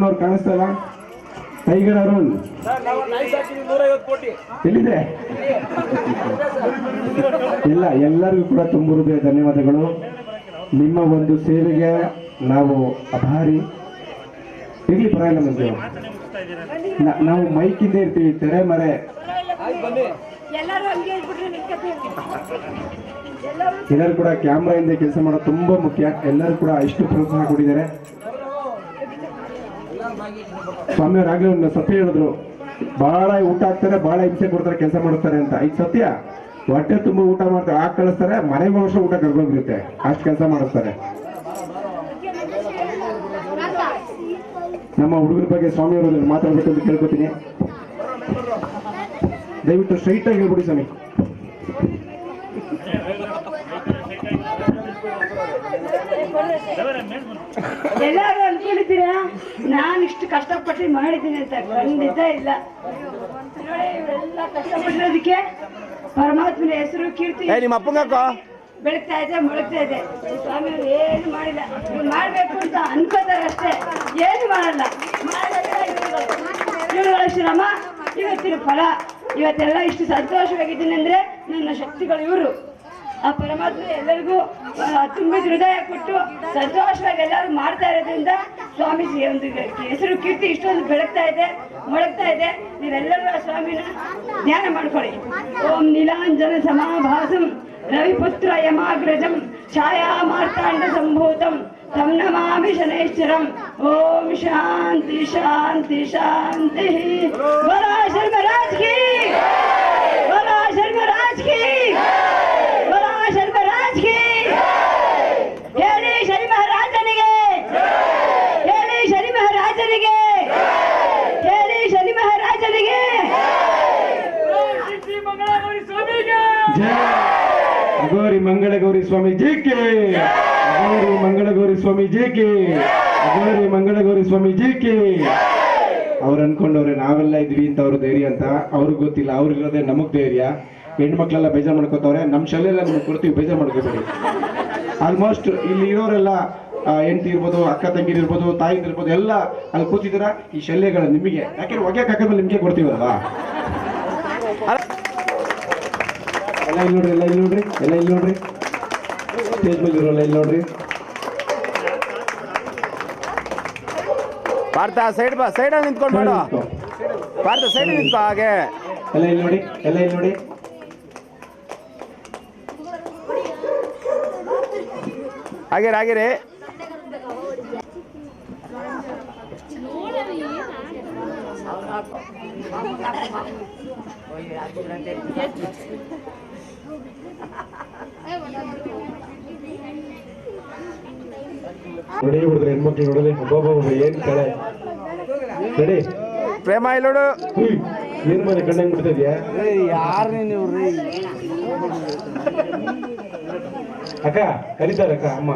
ಅವ್ರು ಕಾಣಿಸ್ತಲ್ಲ. ಟೈಗರ್ ಅರುಣ್ ಎಲ್ಲಿದೆ? ಇಲ್ಲ, ಎಲ್ಲರಿಗೂ ಕೂಡ ತುಂಬ ಹೃದಯ ಧನ್ಯವಾದಗಳು. ನಿಮ್ಮ ಒಂದು ಸೇವೆಗೆ ನಾವು ಆಭಾರಿ. ಇರ್ಲಿ ಪರವಾಗಿಲ್ಲ ಮಂಜು, ನಾವು ಮೈಕಿಂದ ಇರ್ತೀವಿ, ತೆರೆ ಮರೆ ಎಲ್ಲರೂ ಕೂಡ ಕ್ಯಾಮ್ರಾ ಇಂದ ಕೆಲಸ ಮಾಡೋದು ತುಂಬಾ ಮುಖ್ಯ. ಎಲ್ಲರೂ ಕೂಡ ಇಷ್ಟು ಪ್ರೋತ್ಸಾಹ ಕೊಟ್ಟಿದ್ದಾರೆ. ಸ್ವಾಮಿಯವ್ರು ಆಗ್ಲೇ ಒಂದು ಸತ್ಯ ಹೇಳಿದ್ರು, ಬಹಳ ಊಟ ಹಾಕ್ತಾರೆ, ಬಹಳ ಹಿಂಸೆ ಕೊಡ್ತಾರೆ, ಕೆಲಸ ಮಾಡಿಸ್ತಾರೆ ಅಂತ. ಈಗ ಸತ್ಯ, ಹೊಟ್ಟೆ ತುಂಬ ಊಟ ಮಾಡ್ತಾರೆ, ಹಾಕಿ ಕಳಿಸ್ತಾರೆ, ಮನೆಗೆ ವರ್ಷ ಊಟ ಕರ್ಕೊಂಡ್ಬಿಡುತ್ತೆ, ಅಷ್ಟು ಕೆಲಸ ಮಾಡಿಸ್ತಾರೆ. ನಮ್ಮ ಹುಡುಗರ ಬಗ್ಗೆ ಸ್ವಾಮಿಯವರು ಮಾತಾಡ್ಬೇಕು ಅಂತ ಕೇಳ್ಕೊತೀನಿ. ದಯವಿಟ್ಟು ಸ್ಟ್ರೈಟ್ ಆಗಿ ಹೇಳ್ಬಿಡಿ ಸ್ವಾಮಿ. ಎಲ್ಲರೂ ಅನ್ಕೊಂಡಿದ್ದೀರಾ ನಾನು ಇಷ್ಟು ಕಷ್ಟಪಟ್ಟು ಮಾಡಿದ್ದೀನಿ ಅಂತ? ಖಂಡಿತ ಇಲ್ಲ. ನೋಡಿ, ಇವರೆಲ್ಲ ಕಷ್ಟಪಟ್ಟಿರೋದಕ್ಕೆ ಪರಮಾತ್ಮನ ಹೆಸರು ಕೀರ್ತಿ ಬೆಳಗ್ತಾ ಇದೆ, ಮೊಳಗ್ತಾ ಇದೆ. ಸ್ವಾಮಿಯವರು ಏನು ಮಾಡಿಲ್ಲ, ಮಾಡ್ಬೇಕು ಅಂತ ಅನ್ಕೋತಾರೆ ಅಷ್ಟೇ, ಏನು ಮಾಡಲ್ಲ. ಇವರುಗಳ ಶ್ರಮ ಇವತ್ತಿನ ಫಲ. ಇವತ್ತೆಲ್ಲ ಇಷ್ಟು ಸಂತೋಷವಾಗಿದ್ದೀನಿ ಅಂದರೆ ನನ್ನ ಶಕ್ತಿಗಳು ಇವರು. ಆ ಪರಮಾತ್ಮ ಎಲ್ಲರಿಗೂ ತುಂಬಿದ ಹೃದಯ ಕೊಟ್ಟು ಸಂತೋಷವಾಗಿ ಎಲ್ಲರೂ ಮಾಡ್ತಾ ಇರೋದ್ರಿಂದ ಸ್ವಾಮೀಜಿ ಒಂದು ಹೆಸರು ಕೀರ್ತಿ ಇಷ್ಟೊಂದು ಬೆಳಗ್ತಾ ಇದೆ, ಮೊಳಗ್ತಾ ಇದೆ. ನೀವೆಲ್ಲರೂ ಆ ಸ್ವಾಮಿನ ಧ್ಯಾನ ಮಾಡ್ಕೊಳ್ಳಿ. ಓಂ ನೀಲಾಂಜನ ಸಮಾಭಾಸಂ ರವಿಪುತ್ರ ಯಮಾಗ್ರಜಂ ಛಾಯಾ ಮಾರ್ತಾಂಡ ಸಂಭೂತಂ ತಂ ನಮಾಮಿ ಶನೈಶ್ಚರಂ. ಓಂ ಶಾಂತಿ ಶಾಂತಿ ಶಾಂತಿ. ಬೋಲೋ ಶರ್ಮ ರಾಜ್ ಕಿ, ಬೋಲೋ ಶರ್ಮ ರಾಜ್ ಕಿ, ಬೋಲೋ ಶರ್ಮ ರಾಜ್ ಕಿ. ಹೇಳಿ ಶನಿ ಮಹಾರಾಜನಿಗೆ, ಹೇಳಿ ಶನಿ ಮಹಾರಾಜನಿಗೆ, ಹೇಳಿ ಶನಿ ಮಹಾರಾಜನಿಗೆ. ಅಗೋರಿ ಮಂಗಳ ಗೌರಿ ಸ್ವಾಮಿ ಜಿ ಕೆ, ಅಗೋರಿ ಮಂಗಳ ಗೌರಿ ಸ್ವಾಮಿ ಜಿ ಕೆ, ಅಗೋರಿ ಮಂಗಳ ಗೌರಿ ಸ್ವಾಮಿ ಜಿ ಕೆ. ಅವ್ರು ಅನ್ಕೊಂಡವ್ರೆ ನಾವೆಲ್ಲ ಇದ್ವಿ ಅಂತ ಅವ್ರ ಧೈರ್ಯ ಅಂತ. ಅವ್ರಿಗೆ ಗೊತ್ತಿಲ್ಲ, ಅವ್ರಿರೋದೇ ನಮಗ್ ಧೈರ್ಯ. ಹೆಣ್ಮಕ್ಳೆಲ್ಲ ಬೇಜಾರು ಮಾಡ್ಕೋತವ್ರೆ. ನಮ್ಮ ಶಾಲೆಲ್ಲ ನಿಮ್ಗೆ ಕೊಡ್ತೀವಿ, ಬೇಜಾರು ಮಾಡ್ಕೋಬೇಡಿ. ಆಲ್ಮೋಸ್ಟ್ ಇಲ್ಲಿ ಇರೋರೆಲ್ಲ ಹೆಂಡತಿ ಇರ್ಬೋದು, ಅಕ್ಕ ತಂಗಿರು ಇರ್ಬೋದು, ತಾಯಿ ಇರ್ಬೋದು, ಎಲ್ಲ ಅಲ್ಲಿ ಕೂತಿದ್ದೀರಾ. ಈ ಶಲ್ಯಗಳ ನಿಮಗೆ ಯಾಕೆಂದ್ರೆ ಒಗ್ಯಾಕೆ ಹಾಕಿದ್ಮೇಲೆ ನಿಮಗೆ ಕೊಡ್ತೀವಲ್ವಾ. ಎಲ್ಲ ಇಲ್ಲಿ ನೋಡ್ರಿ, ಎಲ್ಲ ಇಲ್ಲಿ ನೋಡ್ರಿ, ಎಲ್ಲ ಇಲ್ಲಿ ನೋಡ್ರಿ, ಸ್ಟೇಜ್ ಮೇಲೆ ಇರೋಲ್ಲ ಇಲ್ಲಿ ನೋಡ್ರಿ. ಪಾರ್ಥ ಸೈಡ್ ಬಾ, ಸೈಡಲ್ಲಿ ನಿಂತ್ಕೊಂಡು ಮಾಡು. ಪಾರ್ಥ ಸೈಡ್ ನಿಂತ್ಕೋ. ಹಾಗೆ ಎಲ್ಲ ಇಲ್ಲಿ ನೋಡಿ, ಎಲ್ಲ ಇಲ್ಲಿ ನೋಡಿ. ಹಾಗೆ ಹಾಗೆ ನೋಡಿ ಹುಡುಗ್ರೆ, ಹೆಣ್ಮಕ್ಳು ನೋಡಲಿ. ಒಬ್ಬೊಬ್ಬ ಏನ್ ಕಳೆ ನಡಿ. ಪ್ರೇಮ ಇಲ್ಲಿ ನೋಡು. ಏನ್ ಮನೆ ಕಣ್ಣಂಗ್ ಬಿಡ್ತಿದ್ಯಾ? ಯಾರು ನೀವು ರೀ? ಅಕ್ಕ ಕರೀತಾರೆ ಅಕ್ಕ, ಅಮ್ಮ.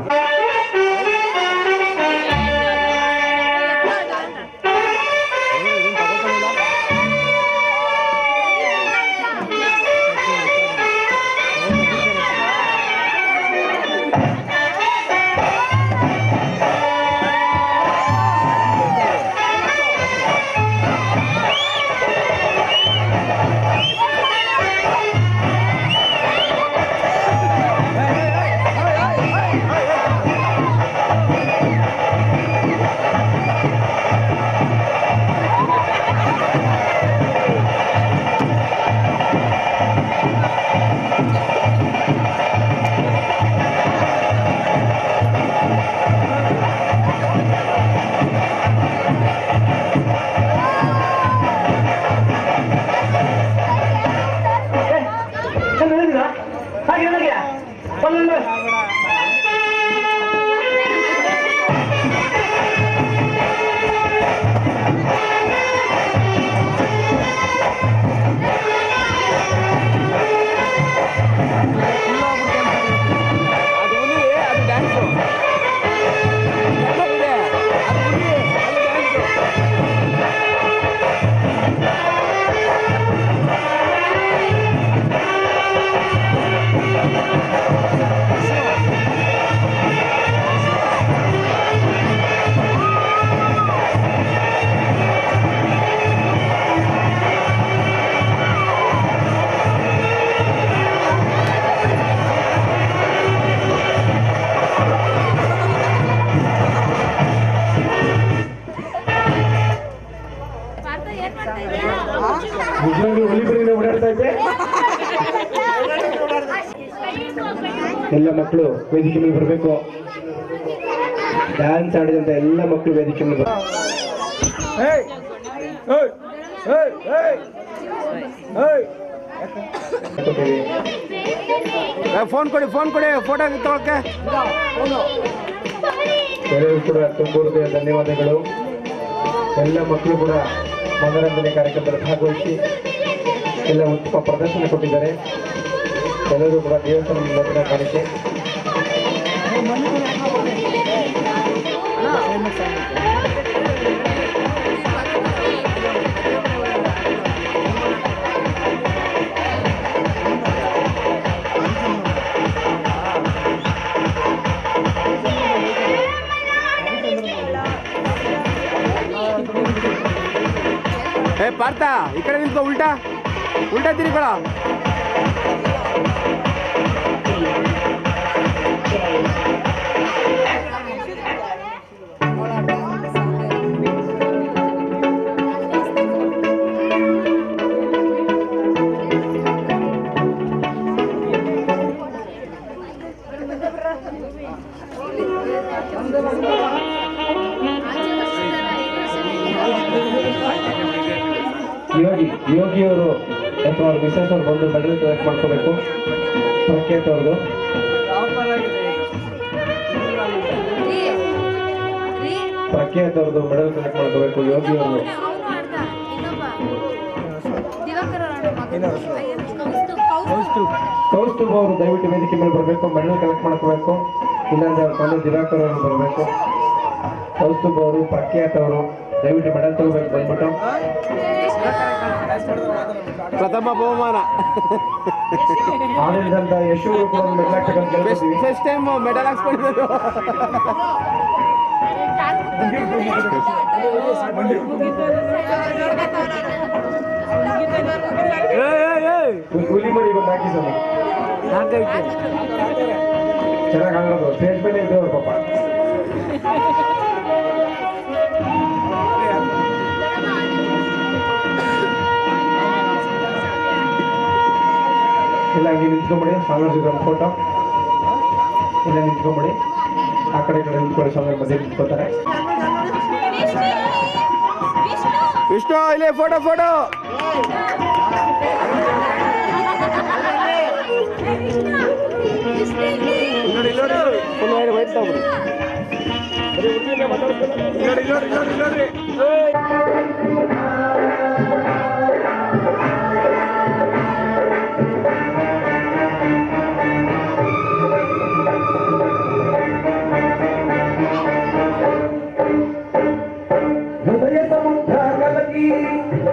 ಓಡಾಡ್ತಾ ಇದ್ದೆ. ಎಲ್ಲ ಮಕ್ಕಳು ವೇದಿಕೆ ಮೇಲೆ ಬರಬೇಕು. ಡ್ಯಾನ್ಸ್ ಆಡಿದಂತ ಎಲ್ಲ ಮಕ್ಕಳು ವೇದಿಕೆ ಮೇಲೆ ಫೋನ್ ಕೊಡಿ, ಫೋನ್ ಕೊಡಿ, ಫೋಟೋ ತಗೊಳಕ್ಕೆ. ಎಲ್ಲರೂ ಕೂಡ ತುಂಬ ಹೃದಯ ಧನ್ಯವಾದಗಳು. ಎಲ್ಲ ಮಕ್ಕಳು ಕೂಡ ಮನರಂಜನೆ ಕಾರ್ಯಕ್ರಮದಲ್ಲಿ ಭಾಗವಹಿಸಿ ಎಲ್ಲ ಉತ್ತಮ ಪ್ರದರ್ಶನ ಕೊಟ್ಟಿದ್ದಾರೆ. ಎಲ್ಲರೂ ಕೂಡ ದೇವಸ್ಥಾನ ಮುಂದಿನ ಕಾಣಿಕೆ. ಪಾರ್ಥ ಈ ಕಡೆ ನಿಂತ್ಕೋ, ಉಲ್ಟಾ ಉಲ್ಟಾ ತಿರುಗಳ ಯೋಗಿಯವರು ಅಥವಾ ಅವ್ರ ಮಿಸಸ್ ಅವ್ರು ಬಂದು ಮೆಡಲ್ ಕಲೆಕ್ಟ್ ಮಾಡ್ಕೋಬೇಕು. ಪ್ರಖ್ಯಾತ್ ಅವ್ರದ್ದು ಪ್ರಖ್ಯಾತ್ ಅವ್ರದ್ದು ಮೆಡಲ್ ಕಲೆಕ್ಟ್ ಮಾಡ್ಕೋಬೇಕು. ಯೋಗಿ ಅವರು ಕೌಸ್ತುಭ್ ಅವರು ದಯವಿಟ್ಟು ವೇದಿಕೆ ಮೇಲೆ ಬರಬೇಕು, ಮೆಡಲ್ ಕಲೆಕ್ಟ್ ಮಾಡ್ಕೋಬೇಕು. ಇಲ್ಲಾಂದ್ರೆ ಅವ್ರ ತಂದೆ ದಿವಾಕರ್ ಅವರು ಬರಬೇಕು. ಕೌಸ್ತುಭ್ ಅವರು ಪ್ರಖ್ಯಾತ್ ಅವರು ದಯವಿಟ್ಟು ಮೆಡಲ್ ತಗೋಬೇಕು ಬಂದ್ಬಿಟ್ಟು. ಪ್ರಥಮ ಬಹುಮಾನ ಆನಂದ ಯಶೂರು ಕೂಡ ಒಂದು ಮೆಡಲ್ ಹಾಕ್ತಕ್ಕಂಥ ಫಸ್ಟ್ ಟೈಮ್ ಮೆಡಲ್ ಹಾಕ್ಸ್ಕೊಂಡಿದ್ರು. ಹುಲಿ ಮರಿ ಬಂದು ಹಾಕಿ ಸ್ವಾಮಿ, ಚೆನ್ನಾಗಿ ಆಗೋದು. ಸ್ಟೇಜ್ ಮೇಲೆ ಇದ್ದವ್ರು ಪಾಪ. ಇಲ್ಲ ಹಂಗೆ ನಿಂತ್ಕೊಂಬಿಡಿ, ಸಾಂಗ್ರ ಜೊತೆ ಒಂದು ಫೋಟೋ. ಇಲ್ಲ ನಿಂತ್ಕೊಂಬಿಡಿ, ಆ ಕಡೆ ಈ ಕಡೆ ನಿಂತ್ಕೊಳ್ಳಿ, ಸಾಂಗ್ರ ಮಧ್ಯೆ ನಿಂತ್ಕೋತಾರೆ. ವಿಷ್ಣು ಇಲ್ಲಿ ಫೋಟೋ ಫೋಟೋ. ನೋಡಿ ನೋಡಿ ಫುಲ್ ವೈಟ್ ತಗೊಂಡ್ಬಿಡಿ.